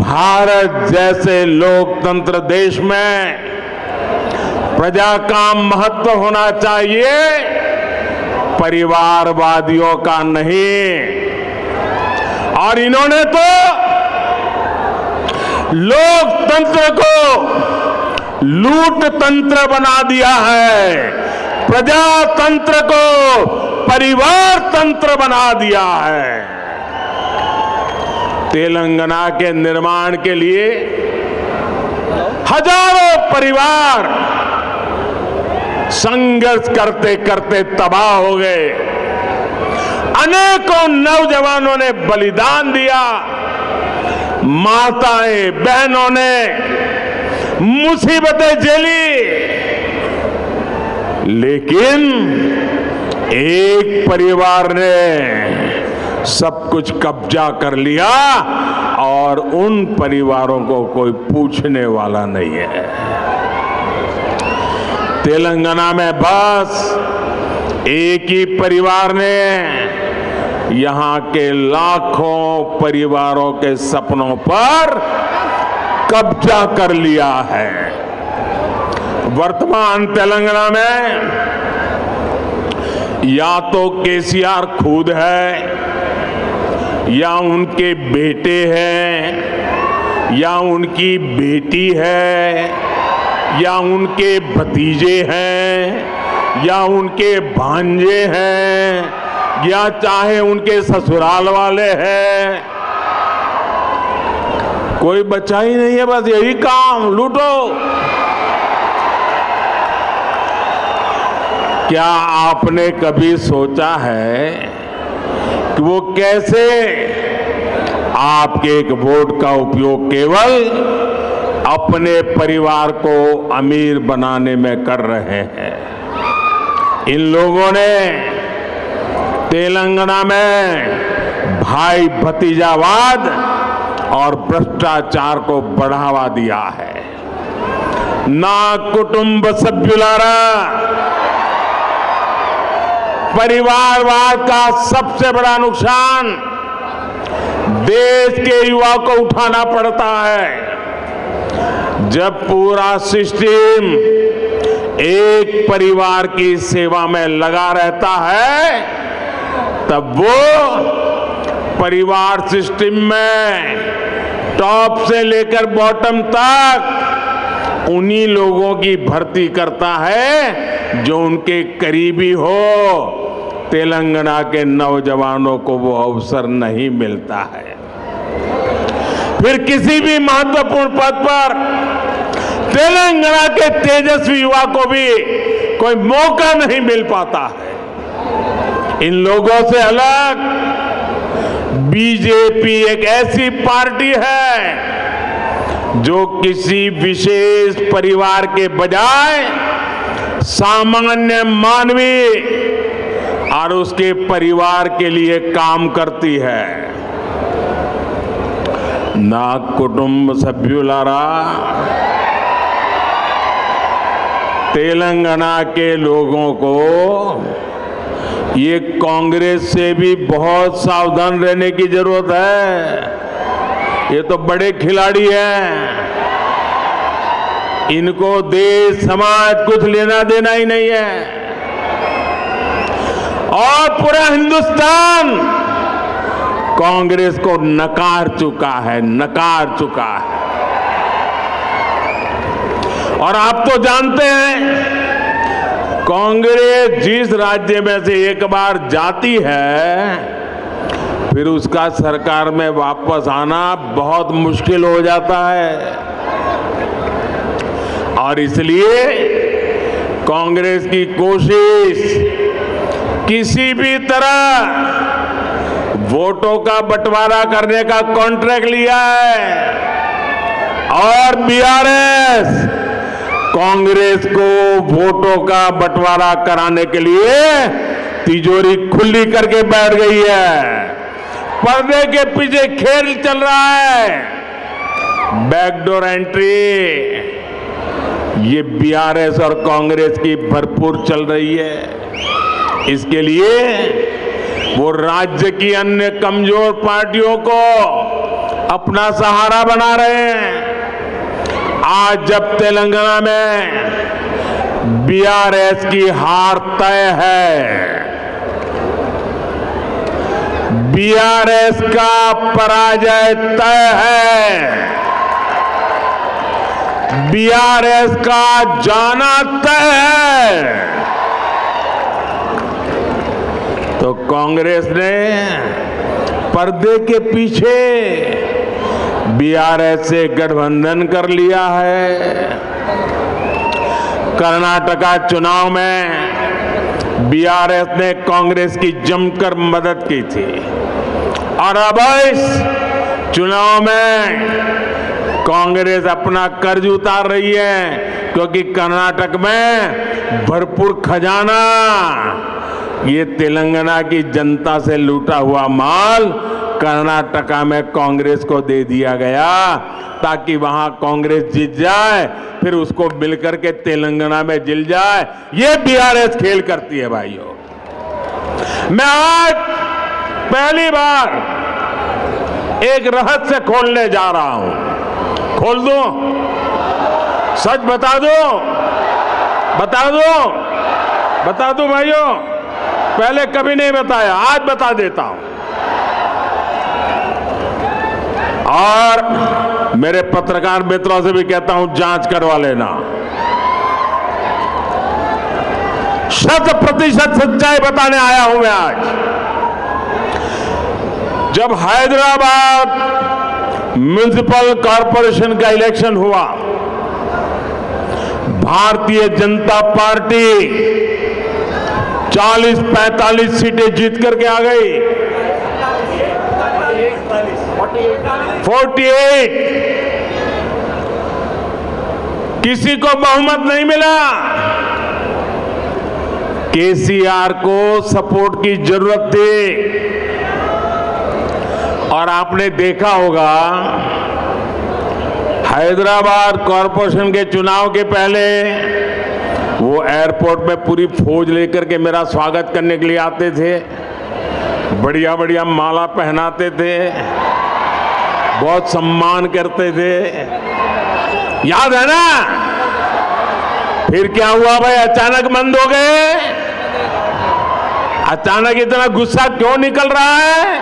भारत जैसे लोकतंत्र देश में प्रजा का महत्व होना चाहिए, परिवारवादियों का नहीं। और इन्होंने तो लोकतंत्र को लूट तंत्र बना दिया है, प्रजातंत्र को परिवार तंत्र बना दिया है। तेलंगाना के निर्माण के लिए हजारों परिवार संघर्ष करते करते तबाह हो गए। अनेकों नौजवानों ने बलिदान दिया, माताएं बहनों ने मुसीबतें झेली, लेकिन एक परिवार ने सब कुछ कब्जा कर लिया और उन परिवारों को कोई पूछने वाला नहीं है। तेलंगाना में बस एक ही परिवार ने यहां के लाखों परिवारों के सपनों पर कब्जा कर लिया है। वर्तमान तेलंगाना में या तो केसीआर खुद है, या उनके बेटे हैं, या उनकी बेटी है, या उनके भतीजे हैं, या उनके भांजे हैं, या चाहे उनके ससुराल वाले हैं। कोई बचा ही नहीं है, बस यही काम, लूटो। क्या आपने कभी सोचा है कि वो कैसे आपके एक वोट का उपयोग केवल अपने परिवार को अमीर बनाने में कर रहे हैं? इन लोगों ने तेलंगाना में भाई भतीजावाद और भ्रष्टाचार को बढ़ावा दिया है। ना कुटुंब सभ्युलारा, परिवारवाद का सबसे बड़ा नुकसान देश के युवा को उठाना पड़ता है। जब पूरा सिस्टम एक परिवार की सेवा में लगा रहता है, तब वो परिवार सिस्टम में टॉप से लेकर बॉटम तक उन्हीं लोगों की भर्ती करता है जो उनके करीबी हो। तेलंगाना के नौजवानों को वो अवसर नहीं मिलता है। फिर किसी भी महत्वपूर्ण पद पर तेलंगाना के तेजस्वी युवा को भी कोई मौका नहीं मिल पाता है। इन लोगों से अलग बीजेपी एक ऐसी पार्टी है जो किसी विशेष परिवार के बजाय सामान्य मानवीय और उसके परिवार के लिए काम करती है। ना कुटुंब सभ्युलारा, तेलंगाना के लोगों को ये कांग्रेस से भी बहुत सावधान रहने की जरूरत है। ये तो बड़े खिलाड़ी हैं, इनको देश समाज कुछ लेना देना ही नहीं है। और पूरा हिंदुस्तान कांग्रेस को नकार चुका है, नकार चुका है। और आप तो जानते हैं कांग्रेस जिस राज्य में से एक बार जाती है फिर उसका सरकार में वापस आना बहुत मुश्किल हो जाता है। और इसलिए कांग्रेस की कोशिश किसी भी तरह वोटों का बंटवारा करने का कॉन्ट्रैक्ट लिया है और बीआरएस कांग्रेस को वोटों का बंटवारा कराने के लिए तिजोरी खुली करके बैठ गई है। पर्दे के पीछे खेल चल रहा है, बैकडोर एंट्री ये बीआरएस और कांग्रेस की भरपूर चल रही है। इसके लिए वो राज्य की अन्य कमजोर पार्टियों को अपना सहारा बना रहे हैं। आज जब तेलंगाना में बीआरएस की हार तय है, बीआरएस का पराजय तय है, बीआरएस का जाना तय है, तो कांग्रेस ने पर्दे के पीछे बीआरएस से गठबंधन कर लिया है। कर्नाटका चुनाव में बीआरएस ने कांग्रेस की जमकर मदद की थी और अब इस चुनाव में कांग्रेस अपना कर्ज उतार रही है, क्योंकि कर्नाटक में भरपूर खजाना ये तेलंगाना की जनता से लूटा हुआ माल कर्नाटका में कांग्रेस को दे दिया गया ताकि वहां कांग्रेस जीत जाए, फिर उसको मिलकर के तेलंगाना में जिल जाए। ये बीआरएस खेल करती है भाइयों। मैं आज पहली बार एक रहस्य खोलने जा रहा हूं। खोल दूं? सच बता दो, बता दो, बता दो भाइयों। पहले कभी नहीं बताया, आज बता देता हूं। और मेरे पत्रकार मित्रों से भी कहता हूं, जांच करवा लेना। 100% सच्चाई बताने आया हूं मैं आज। जब हैदराबाद म्युनिसिपल कॉरपोरेशन का इलेक्शन हुआ, भारतीय जनता पार्टी 40-45 सीटें जीत करके आ गई। 48 किसी को बहुमत नहीं मिला। केसीआर को सपोर्ट की जरूरत थी। और आपने देखा होगा हैदराबाद कॉरपोरेशन के चुनाव के पहले वो एयरपोर्ट में पूरी फौज लेकर के मेरा स्वागत करने के लिए आते थे, बढ़िया बढ़िया माला पहनाते थे, बहुत सम्मान करते थे, याद है ना? फिर क्या हुआ भाई? अचानक बंद हो गए। अचानक इतना गुस्सा क्यों निकल रहा है?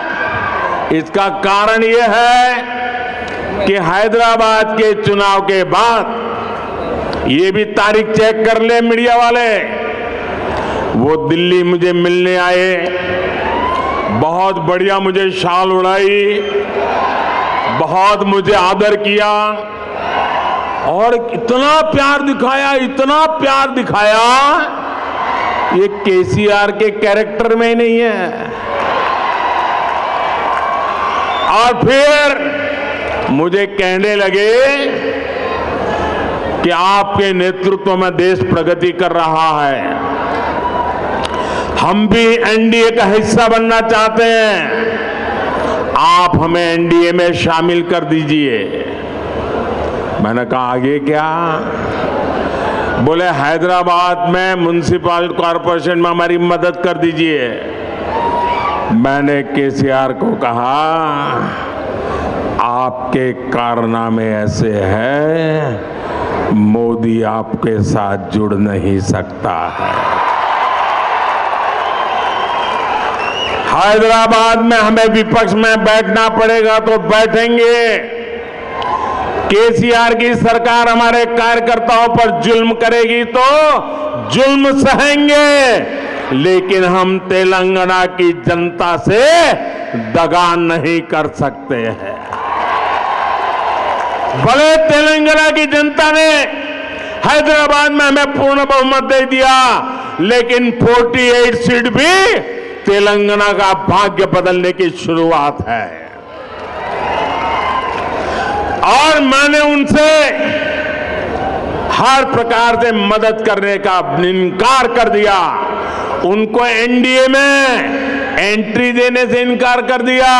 इसका कारण यह है कि हैदराबाद के चुनाव के बाद, ये भी तारीख चेक कर ले मीडिया वाले, वो दिल्ली मुझे मिलने आए, बहुत बढ़िया मुझे शाल उड़ाई, बहुत मुझे आदर किया और इतना प्यार दिखाया, इतना प्यार दिखाया, ये केसीआर के कैरेक्टर में ही नहीं है। और फिर मुझे कहने लगे कि आपके नेतृत्व में देश प्रगति कर रहा है, हम भी एनडीए का हिस्सा बनना चाहते हैं, आप हमें एनडीए में शामिल कर दीजिए। मैंने कहा आगे क्या? बोले हैदराबाद में म्युनिसिपल कॉरपोरेशन में हमारी मदद कर दीजिए। मैंने केसीआर को कहा आपके कारनामे ऐसे हैं, मोदी आपके साथ जुड़ नहीं सकता है। हैदराबाद में हमें विपक्ष में बैठना पड़ेगा तो बैठेंगे। केसीआर की सरकार हमारे कार्यकर्ताओं पर जुल्म करेगी तो जुल्म सहेंगे, लेकिन हम तेलंगाना की जनता से दगा नहीं कर सकते हैं। भले तेलंगाना की जनता ने हैदराबाद में हमें पूर्ण बहुमत दे दिया, लेकिन 48 सीट भी तेलंगाना का भाग्य बदलने की शुरुआत है। और मैंने उनसे हर प्रकार से मदद करने का इनकार कर दिया। उनको एनडीए में एंट्री देने से इनकार कर दिया।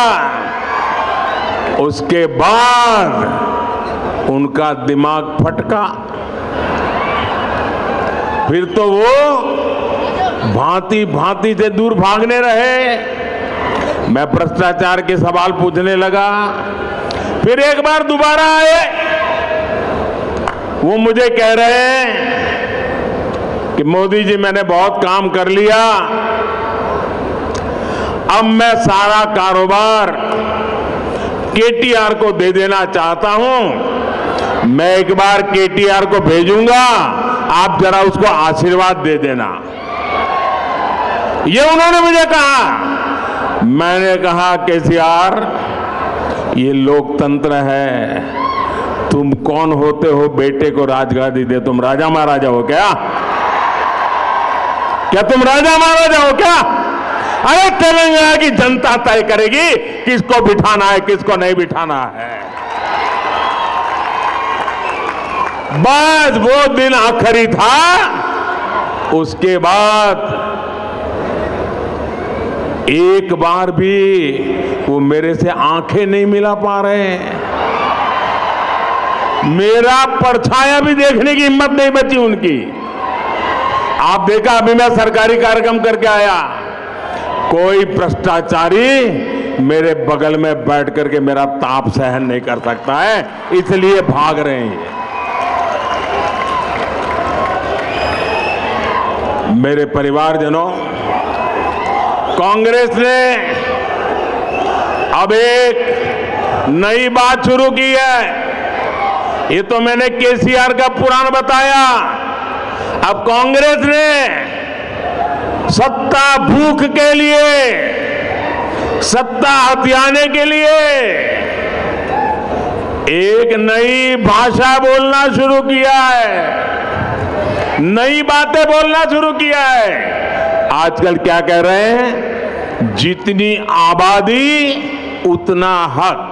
उसके बाद उनका दिमाग फटका, फिर तो वो भांति भांति से दूर भागने रहे। मैं भ्रष्टाचार के सवाल पूछने लगा, फिर एक बार दोबारा आए। वो मुझे कह रहे हैं कि मोदी जी मैंने बहुत काम कर लिया, अब मैं सारा कारोबार केटीआर को दे देना चाहता हूं। मैं एक बार केटीआर को भेजूंगा, आप जरा उसको आशीर्वाद दे देना। ये उन्होंने मुझे कहा। मैंने कहा केसीआर, ये लोकतंत्र है, तुम कौन होते हो बेटे को राजगादी दे? तुम राजा महाराजा हो क्या? क्या तुम राजा महाराजा हो क्या? अरे तेलंगाना की जनता तय करेगी किसको बिठाना है, किसको नहीं बिठाना है। बस वो दिन आखिरी था। उसके बाद एक बार भी वो मेरे से आंखें नहीं मिला पा रहे हैं। मेरा परछाया भी देखने की हिम्मत नहीं बची उनकी। आप देखा, अभी मैं सरकारी कार्यक्रम करके आया, कोई भ्रष्टाचारी मेरे बगल में बैठ करके मेरा ताप सहन नहीं कर सकता है, इसलिए भाग रहे हैं। मेरे परिवारजनों, कांग्रेस ने अब एक नई बात शुरू की है। ये तो मैंने केसीआर का पुराण बताया। अब कांग्रेस ने सत्ता भूख के लिए, सत्ता हथियाने के लिए एक नई भाषा बोलना शुरू किया है, नई बातें बोलना शुरू किया है। आजकल क्या कह रहे हैं? जितनी आबादी उतना हक।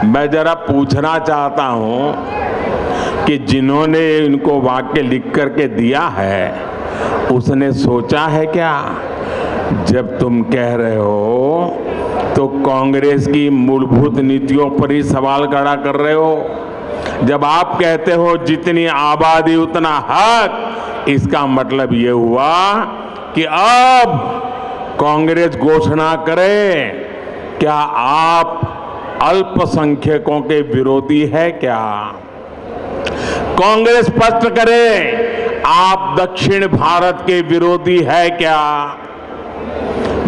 मैं जरा पूछना चाहता हूं कि जिन्होंने इनको वाक्य लिख करके दिया है, उसने सोचा है क्या? जब तुम कह रहे हो तो कांग्रेस की मूलभूत नीतियों पर ही सवाल खड़ा कर रहे हो। जब आप कहते हो जितनी आबादी उतना हक, इसका मतलब ये हुआ कि अब कांग्रेस घोषणा करे, क्या आप अल्पसंख्यकों के विरोधी है क्या? कांग्रेस स्पष्ट करे, आप दक्षिण भारत के विरोधी है क्या?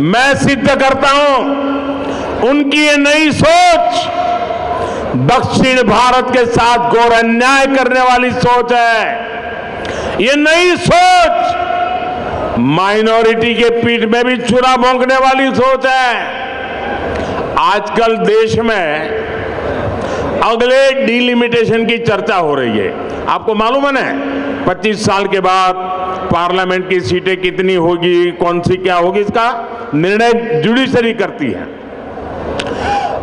मैं सिद्ध करता हूं उनकी ये नई सोच दक्षिण भारत के साथ घोर अन्याय करने वाली सोच है। ये नई सोच माइनॉरिटी के पीठ में भी छुरा भोंकने वाली सोच है। आजकल देश में अगले डिलिमिटेशन की चर्चा हो रही है। आपको मालूम है ना, 25 साल के बाद पार्लियामेंट की सीटें कितनी होगी, कौन सी क्या होगी, इसका निर्णय जुडिशरी करती है।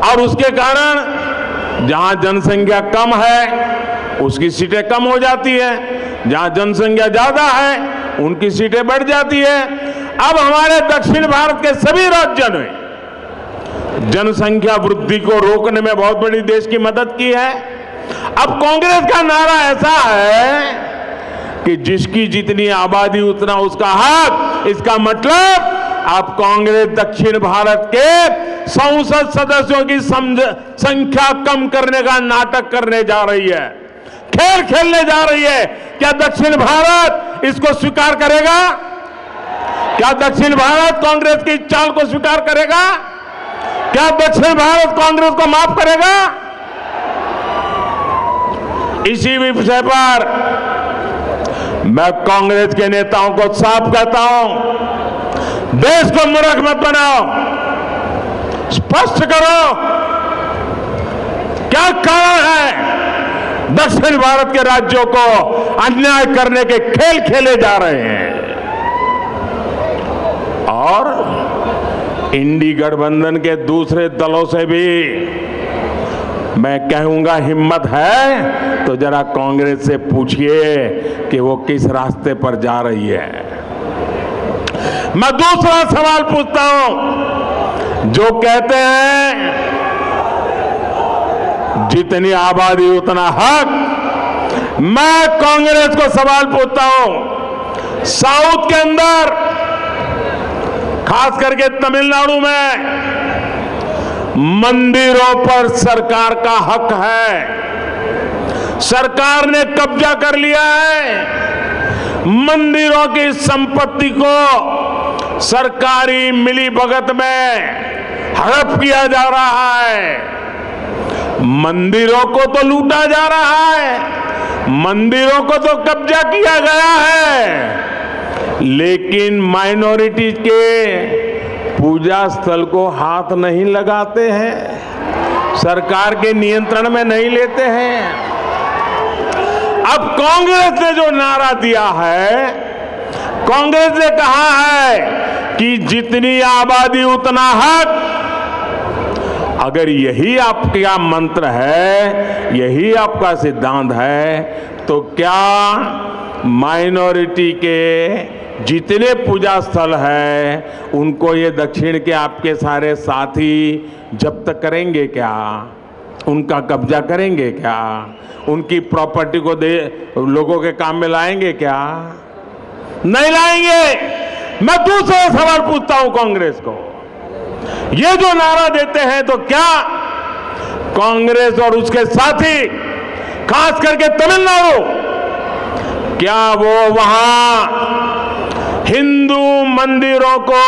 और उसके कारण जहां जनसंख्या कम है उसकी सीटें कम हो जाती है, जहां जनसंख्या ज्यादा है उनकी सीटें बढ़ जाती है। अब हमारे दक्षिण भारत के सभी राज्यों ने जनसंख्या वृद्धि को रोकने में बहुत बड़ी देश की मदद की है। अब कांग्रेस का नारा ऐसा है कि जिसकी जितनी आबादी उतना उसका हक। इसका मतलब अब कांग्रेस दक्षिण भारत के संसद सदस्यों की संख्या कम करने का नाटक करने जा रही है, खेल खेलने जा रही है। क्या दक्षिण भारत इसको स्वीकार करेगा? क्या दक्षिण भारत कांग्रेस की चाल को स्वीकार करेगा? क्या दक्षिण भारत कांग्रेस को माफ करेगा? इसी विषय पर मैं कांग्रेस के नेताओं को साफ कहता हूं, देश को मूर्ख मत बनाओ, स्पष्ट करो क्या कारण है दक्षिण भारत के राज्यों को अन्याय करने के खेल खेले जा रहे हैं। और इंडी गठबंधन के दूसरे दलों से भी मैं कहूंगा, हिम्मत है तो जरा कांग्रेस से पूछिए कि वो किस रास्ते पर जा रही है। मैं दूसरा सवाल पूछता हूं, जो कहते हैं जितनी आबादी उतना हक, मैं कांग्रेस को सवाल पूछता हूं, साउथ के अंदर खास करके तमिलनाडु में मंदिरों पर सरकार का हक है। सरकार ने कब्जा कर लिया है। मंदिरों की संपत्ति को सरकारी मिलीभगत में हड़प किया जा रहा है। मंदिरों को तो लूटा जा रहा है, मंदिरों को तो कब्जा किया गया है, लेकिन माइनॉरिटी के पूजा स्थल को हाथ नहीं लगाते हैं, सरकार के नियंत्रण में नहीं लेते हैं। अब कांग्रेस ने जो नारा दिया है, कांग्रेस ने कहा है कि जितनी आबादी उतना हक। अगर यही आपका मंत्र है, यही आपका सिद्धांत है, तो क्या माइनॉरिटी के जितने पूजा स्थल हैं उनको ये दक्षिण के आपके सारे साथी जब्त करेंगे क्या? उनका कब्जा करेंगे क्या? उनकी प्रॉपर्टी को लोगों के काम में लाएंगे क्या? नहीं लाएंगे। मैं दूसरा सवाल पूछता हूं कांग्रेस को, ये जो नारा देते हैं तो क्या कांग्रेस और उसके साथी, खास करके तमिलनाडु, क्या वो वहां हिंदू मंदिरों को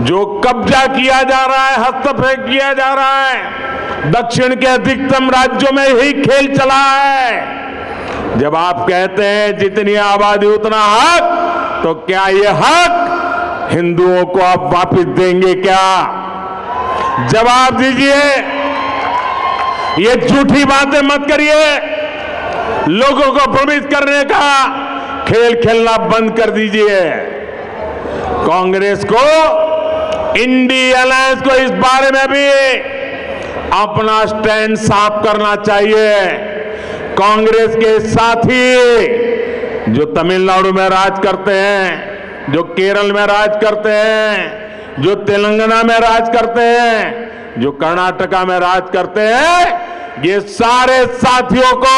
जो कब्जा किया जा रहा है, हस्तक्षेप किया जा रहा है, दक्षिण के अधिकतम राज्यों में ही खेल चला है? जब आप कहते हैं जितनी आबादी उतना हक, तो क्या ये हक हिंदुओं को आप वापस देंगे क्या? जवाब दीजिए। ये झूठी बातें मत करिए, लोगों को भ्रमित करने का खेल खेलना बंद कर दीजिए। कांग्रेस को, इंडी अलायंस को इस बारे में भी अपना स्टैंड साफ करना चाहिए। कांग्रेस के साथी जो तमिलनाडु में राज करते हैं, जो केरल में राज करते हैं, जो तेलंगाना में राज करते हैं, जो कर्नाटका में राज करते हैं, ये सारे साथियों को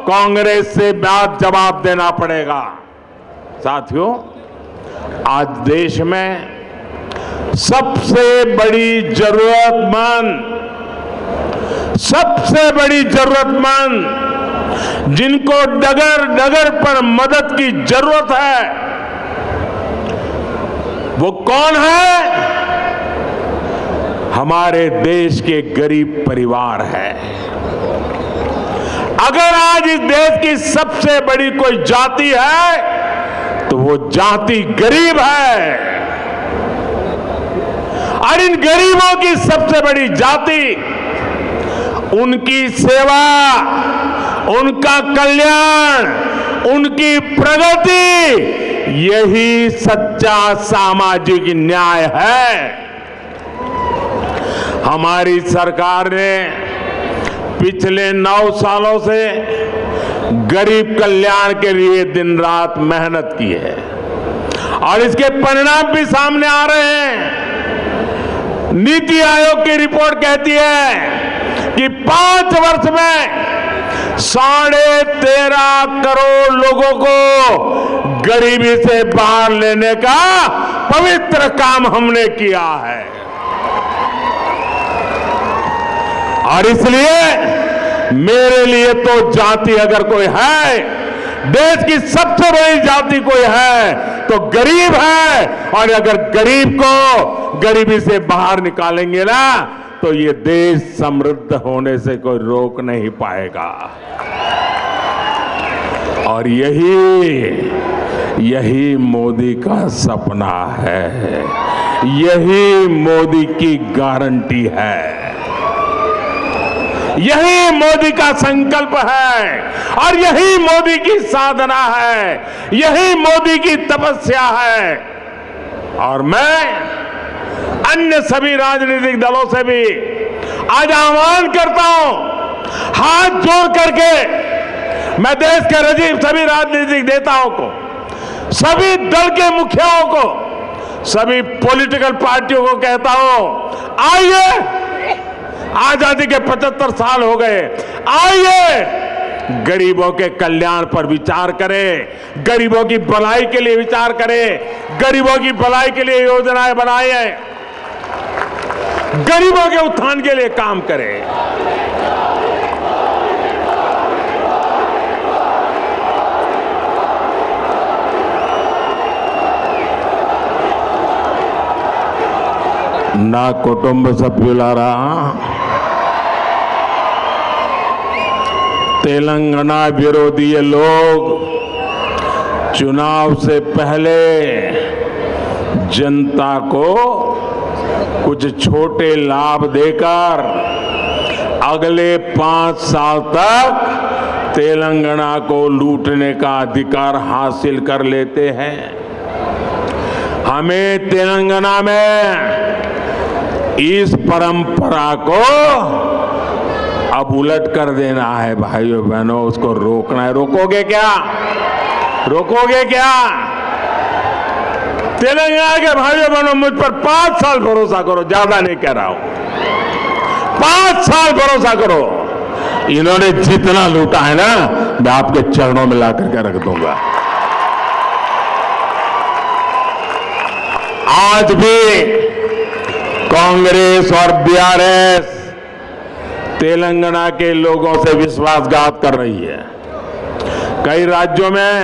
कांग्रेस से बात जवाब देना पड़ेगा। साथियों, आज देश में सबसे बड़ी जरूरतमंद जिनको डगर डगर पर मदद की जरूरत है, वो कौन है? हमारे देश के गरीब परिवार है। अगर आज इस देश की सबसे बड़ी कोई जाति है तो वो जाति गरीब है, और इन गरीबों की सबसे बड़ी जाति, उनकी सेवा, उनका कल्याण, उनकी प्रगति, यही सच्चा सामाजिक न्याय है। हमारी सरकार ने पिछले 9 सालों से गरीब कल्याण के लिए दिन रात मेहनत की है, और इसके परिणाम भी सामने आ रहे हैं। नीति आयोग की रिपोर्ट कहती है कि 5 वर्ष में 13.5 करोड़ लोगों को गरीबी से बाहर लेने का पवित्र काम हमने किया है। और इसलिए मेरे लिए तो जाति अगर कोई है, देश की सबसे बड़ी जाति कोई है तो गरीब है, और अगर गरीब को गरीबी से बाहर निकालेंगे ना तो ये देश समृद्ध होने से कोई रोक नहीं पाएगा। और यही मोदी का सपना है, यही मोदी की गारंटी है, यही मोदी का संकल्प है, और यही मोदी की साधना है, यही मोदी की तपस्या है। और मैं अन्य सभी राजनीतिक दलों से भी आज आह्वान करता हूं, हाथ जोड़ करके मैं देश के रजीब सभी राजनीतिक नेताओं को, सभी दल के मुखियाओं को, सभी पॉलिटिकल पार्टियों को कहता हूं, आइए, आजादी के 75 साल हो गए, आइए गरीबों के कल्याण पर विचार करें, गरीबों की भलाई के लिए विचार करें, गरीबों की भलाई के लिए योजनाएं बनाएं, गरीबों के उत्थान के लिए काम करें। నా కుటుంబ సభ్యులారా, तेलंगाना विरोधी ये लोग चुनाव से पहले जनता को कुछ छोटे लाभ देकर अगले 5 साल तक तेलंगाना को लूटने का अधिकार हासिल कर लेते हैं। हमें तेलंगाना में इस परंपरा को अब उलट कर देना है भाइयों बहनों, उसको रोकना है। रोकोगे क्या? रोकोगे क्या? तेलंगाना के भाइयों बहनों, मुझ पर 5 साल भरोसा करो, ज्यादा नहीं कह रहा हूं, 5 साल भरोसा करो। इन्होंने जितना लूटा है ना, मैं आपके चरणों में ला करके रख दूंगा। आज भी कांग्रेस और बीआरएस तेलंगाना के लोगों से विश्वासघात कर रही है। कई राज्यों में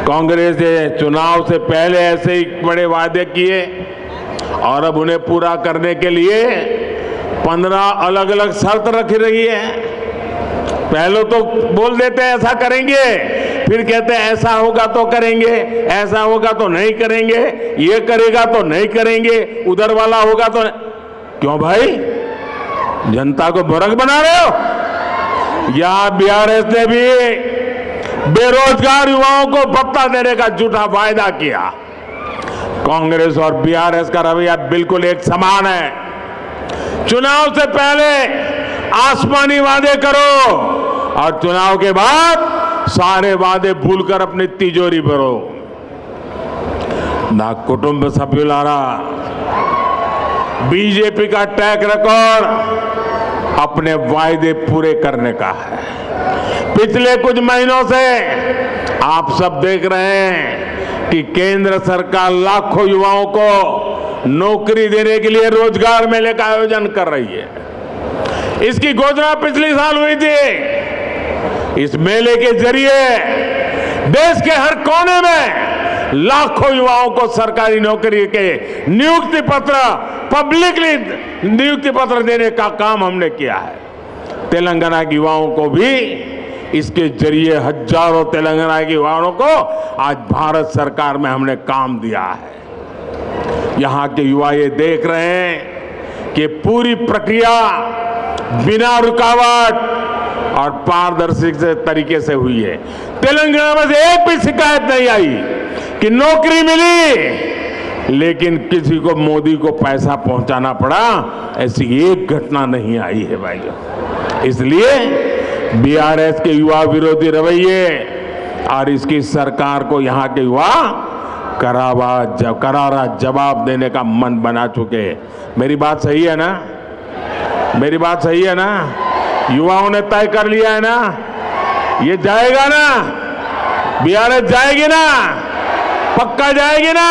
कांग्रेस ने चुनाव से पहले ऐसे ही बड़े वादे किए और अब उन्हें पूरा करने के लिए 15 अलग अलग शर्त रखी रही है। पहले तो बोल देते हैं ऐसा करेंगे, फिर कहते हैं ऐसा होगा तो करेंगे, ऐसा होगा तो नहीं करेंगे, ये करेगा तो नहीं करेंगे, उधर वाला होगा तो क्यों भाई, जनता को बुरक बना रहे हो? या बीआरएस ने भी बेरोजगार युवाओं को भत्ता देने का झूठा वायदा किया। कांग्रेस और बीआरएस का रवैया बिल्कुल एक समान है। चुनाव से पहले आसमानी वादे करो और चुनाव के बाद सारे वादे भूलकर अपनी तिजोरी भरो। ना कुटुंब सभ्युलारा, बीजेपी का ट्रैक रिकॉर्ड अपने वायदे पूरे करने का है। पिछले कुछ महीनों से आप सब देख रहे हैं कि केंद्र सरकार लाखों युवाओं को नौकरी देने के लिए रोजगार मेले का आयोजन कर रही है। इसकी घोषणा पिछले साल हुई थी। इस मेले के जरिए देश के हर कोने में लाखों युवाओं को सरकारी नौकरी के नियुक्ति पत्र, पब्लिकली नियुक्ति पत्र देने का काम हमने किया है। तेलंगाना के युवाओं को भी इसके जरिए हजारों तेलंगाना के युवाओं को आज भारत सरकार में हमने काम दिया है। यहाँ के युवा ये देख रहे हैं कि पूरी प्रक्रिया बिना रुकावट और पारदर्शी तरीके से हुई है। तेलंगाना में से एक भी शिकायत नहीं आई कि नौकरी मिली लेकिन किसी को मोदी को पैसा पहुंचाना पड़ा, ऐसी एक घटना नहीं आई है भाइयों। इसलिए बीआरएस के युवा विरोधी रवैये और इसकी सरकार को यहाँ के युवा करारा जवाब देने का मन बना चुके। मेरी बात सही है ना? मेरी बात सही है ना? युवाओं ने तय कर लिया है ना, ये जाएगा ना, बीआरएस जाएगी ना, पक्का जाएगी ना।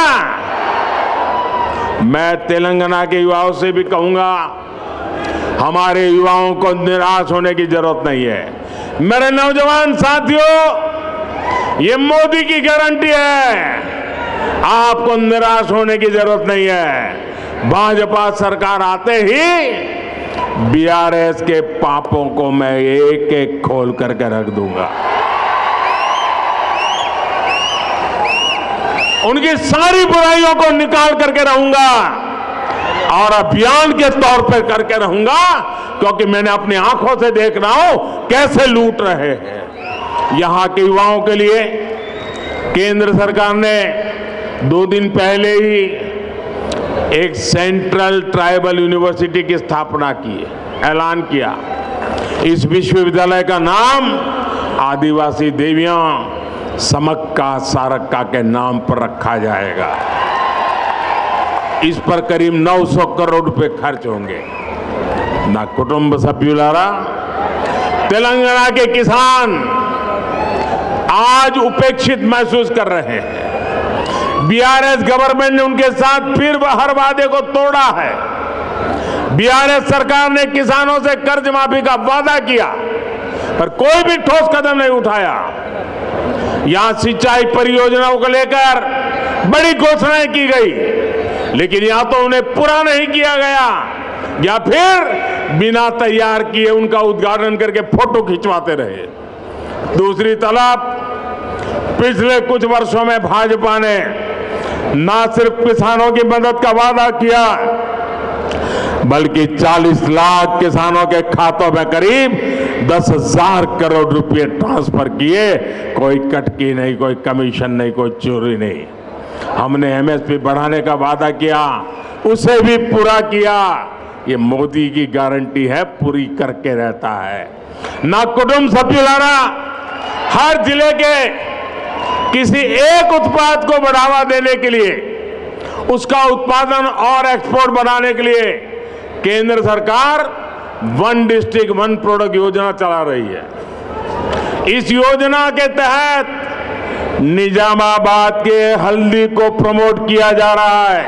मैं तेलंगाना के युवाओं से भी कहूंगा, हमारे युवाओं को निराश होने की जरूरत नहीं है। मेरे नौजवान साथियों, ये मोदी की गारंटी है, आपको निराश होने की जरूरत नहीं है। भाजपा सरकार आते ही बीआरएस के पापों को मैं एक एक खोल करके रख दूंगा। उनकी सारी बुराइयों को निकाल करके रहूंगा और अभियान के तौर पर करके रहूंगा, क्योंकि मैंने अपनी आंखों से देख रहा हूं कैसे लूट रहे हैं। यहां के युवाओं के लिए केंद्र सरकार ने 2 दिन पहले ही एक सेंट्रल ट्राइबल यूनिवर्सिटी की स्थापना की है, ऐलान किया। इस विश्वविद्यालय का नाम आदिवासी देवियां समक्का सारक्का के नाम पर रखा जाएगा। इस पर करीब 900 करोड़ रुपए खर्च होंगे। ना कुटुंब सभ्युलारा, तेलंगाना के किसान आज उपेक्षित महसूस कर रहे हैं। बीआरएस गवर्नमेंट ने उनके साथ फिर हर वादे को तोड़ा है। बीआरएस सरकार ने किसानों से कर्ज माफी का वादा किया, पर कोई भी ठोस कदम नहीं उठाया। यहां सिंचाई परियोजनाओं को लेकर बड़ी घोषणाएं की गई, लेकिन या तो उन्हें पूरा नहीं किया गया या फिर बिना तैयार किए उनका उद्घाटन करके फोटो खिंचवाते रहे। दूसरी तरफ पिछले कुछ वर्षों में भाजपा ने न सिर्फ किसानों की मदद का वादा किया, बल्कि 40 लाख किसानों के खातों में करीब 10,000 करोड़ रुपए ट्रांसफर किए। कोई कटकी नहीं, कोई कमीशन नहीं, कोई चोरी नहीं। हमने एमएसपी बढ़ाने का वादा किया, उसे भी पूरा किया। ये मोदी की गारंटी है, पूरी करके रहता है। ना कुटुंब सभ्युलारा, हर जिले के किसी एक उत्पाद को बढ़ावा देने के लिए, उसका उत्पादन और एक्सपोर्ट बढ़ाने के लिए केंद्र सरकार 1 डिस्ट्रिक्ट 1 प्रोडक्ट योजना चला रही है। इस योजना के तहत निजामाबाद के हल्दी को प्रमोट किया जा रहा है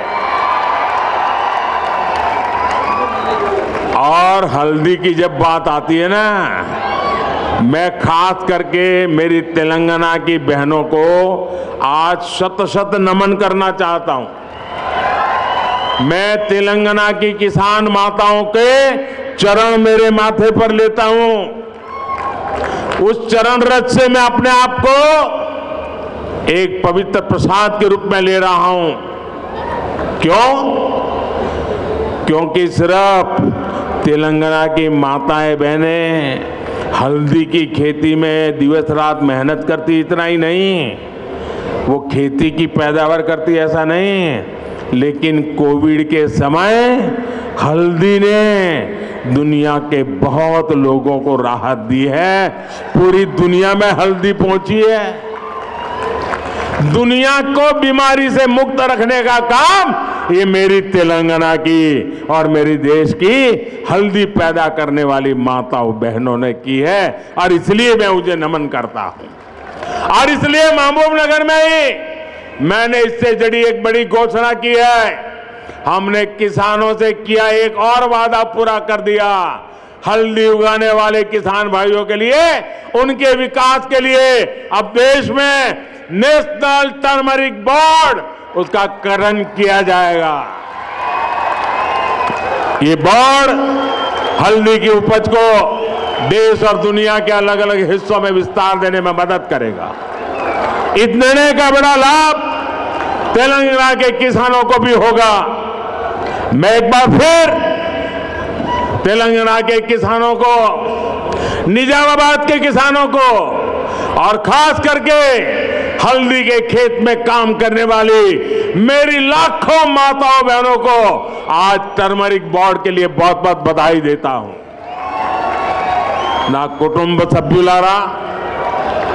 और हल्दी की जब बात आती है ना, मैं खास करके मेरी तेलंगाना की बहनों को आज शत नमन करना चाहता हूं। मैं तेलंगाना की किसान माताओं के चरण मेरे माथे पर लेता हूं। उस चरण रज से मैं अपने आप को एक पवित्र प्रसाद के रूप में ले रहा हूं। क्यों? क्योंकि सिर्फ तेलंगाना की माताएं बहनें हल्दी की खेती में दिवस रात मेहनत करती, इतना ही नहीं, वो खेती की पैदावार करती, ऐसा नहीं, लेकिन कोविड के समय हल्दी ने दुनिया के बहुत लोगों को राहत दी है। पूरी दुनिया में हल्दी पहुंची है। दुनिया को बीमारी से मुक्त रखने का काम ये मेरी तेलंगाना की और मेरी देश की हल्दी पैदा करने वाली माताओं बहनों ने की है, और इसलिए मैं उसे नमन करता हूं। और इसलिए महबूबनगर में ही मैंने इससे जुड़ी एक बड़ी घोषणा की है। हमने किसानों से किया एक और वादा पूरा कर दिया। हल्दी उगाने वाले किसान भाइयों के लिए, उनके विकास के लिए अब देश में नेशनल टर्मरिक बोर्ड, उसका गठन किया जाएगा। ये बोर्ड हल्दी की उपज को देश और दुनिया के अलग अलग हिस्सों में विस्तार देने में मदद करेगा। इस निर्णय का बड़ा लाभ तेलंगाना के किसानों को भी होगा। मैं एक बार फिर तेलंगाना के किसानों को, निजामाबाद के किसानों को और खास करके हल्दी के खेत में काम करने वाली मेरी लाखों माताओं बहनों को आज टर्मरिक बोर्ड के लिए बहुत बहुत बधाई देता हूं। ना कुटुंब सभ्युलारा,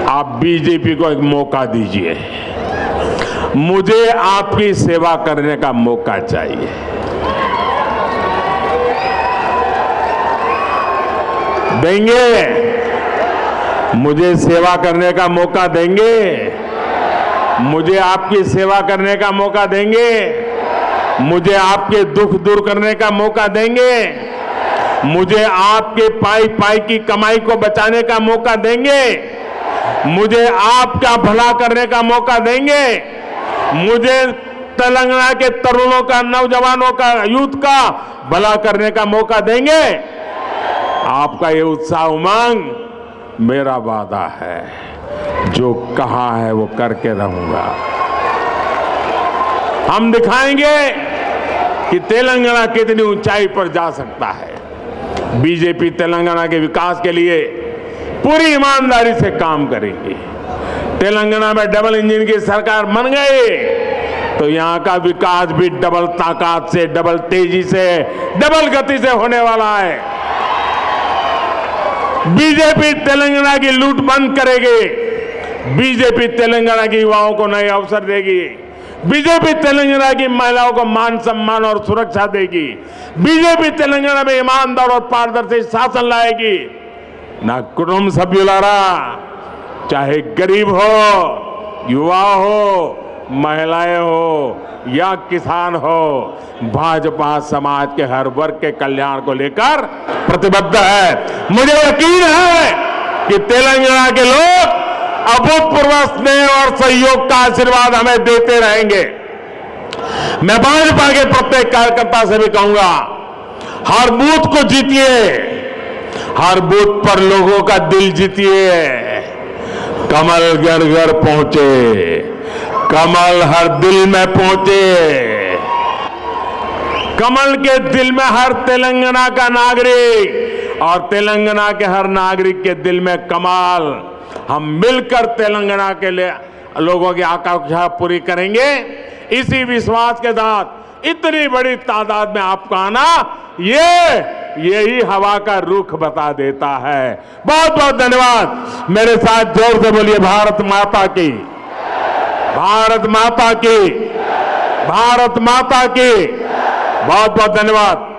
आप बीजेपी को एक मौका दीजिए। मुझे आपकी सेवा करने का मौका चाहिए। देंगे? मुझे सेवा करने का मौका देंगे? मुझे आपकी सेवा करने का मौका देंगे? मुझे आपके दुख दूर करने का मौका देंगे? मुझे आपके पाई पाई की कमाई को बचाने का मौका देंगे? मुझे आपका भला करने का मौका देंगे? मुझे तेलंगाना के तरुणों का, नौजवानों का, यूथ का भला करने का मौका देंगे। आपका ये उत्साह उमंग मेरा वादा है, जो कहा है वो करके रहूंगा। हम दिखाएंगे कि तेलंगाना कितनी ऊंचाई पर जा सकता है। बीजेपी तेलंगाना के विकास के लिए पूरी ईमानदारी से काम करेगी। तेलंगाना में डबल इंजन की सरकार बन गई तो यहां का विकास भी डबल ताकत से, डबल तेजी से, डबल गति से होने वाला है। बीजेपी तेलंगाना की लूट बंद करेगी। बीजेपी तेलंगाना के युवाओं को नए अवसर देगी। बीजेपी तेलंगाना की महिलाओं को मान सम्मान और सुरक्षा देगी। बीजेपी तेलंगाना में ईमानदार और पारदर्शी शासन लाएगी। ना कुटुंब सभ्युलारा, चाहे गरीब हो, युवा हो, महिलाएं हो या किसान हो, भाजपा समाज के हर वर्ग के कल्याण को लेकर प्रतिबद्ध है। मुझे यकीन है कि तेलंगाना के लोग अभूतपूर्व स्नेह और सहयोग का आशीर्वाद हमें देते रहेंगे। मैं भाजपा के प्रत्येक कार्यकर्ता से भी कहूंगा, हर बूथ को जीतिए, हर बूथ पर लोगों का दिल जीतिए। कमल घर घर पहुंचे, कमल हर दिल में पहुंचे। कमल के दिल में हर तेलंगाना का नागरिक और तेलंगाना के हर नागरिक के दिल में कमल। हम मिलकर तेलंगाना के लिए लोगों की आकांक्षा पूरी करेंगे। इसी विश्वास के साथ इतनी बड़ी तादाद में आपका आना, यही हवा का रुख बता देता है। बहुत बहुत धन्यवाद। मेरे साथ जोर से बोलिए, भारत माता की, भारत माता की, भारत माता की। बहुत बहुत धन्यवाद।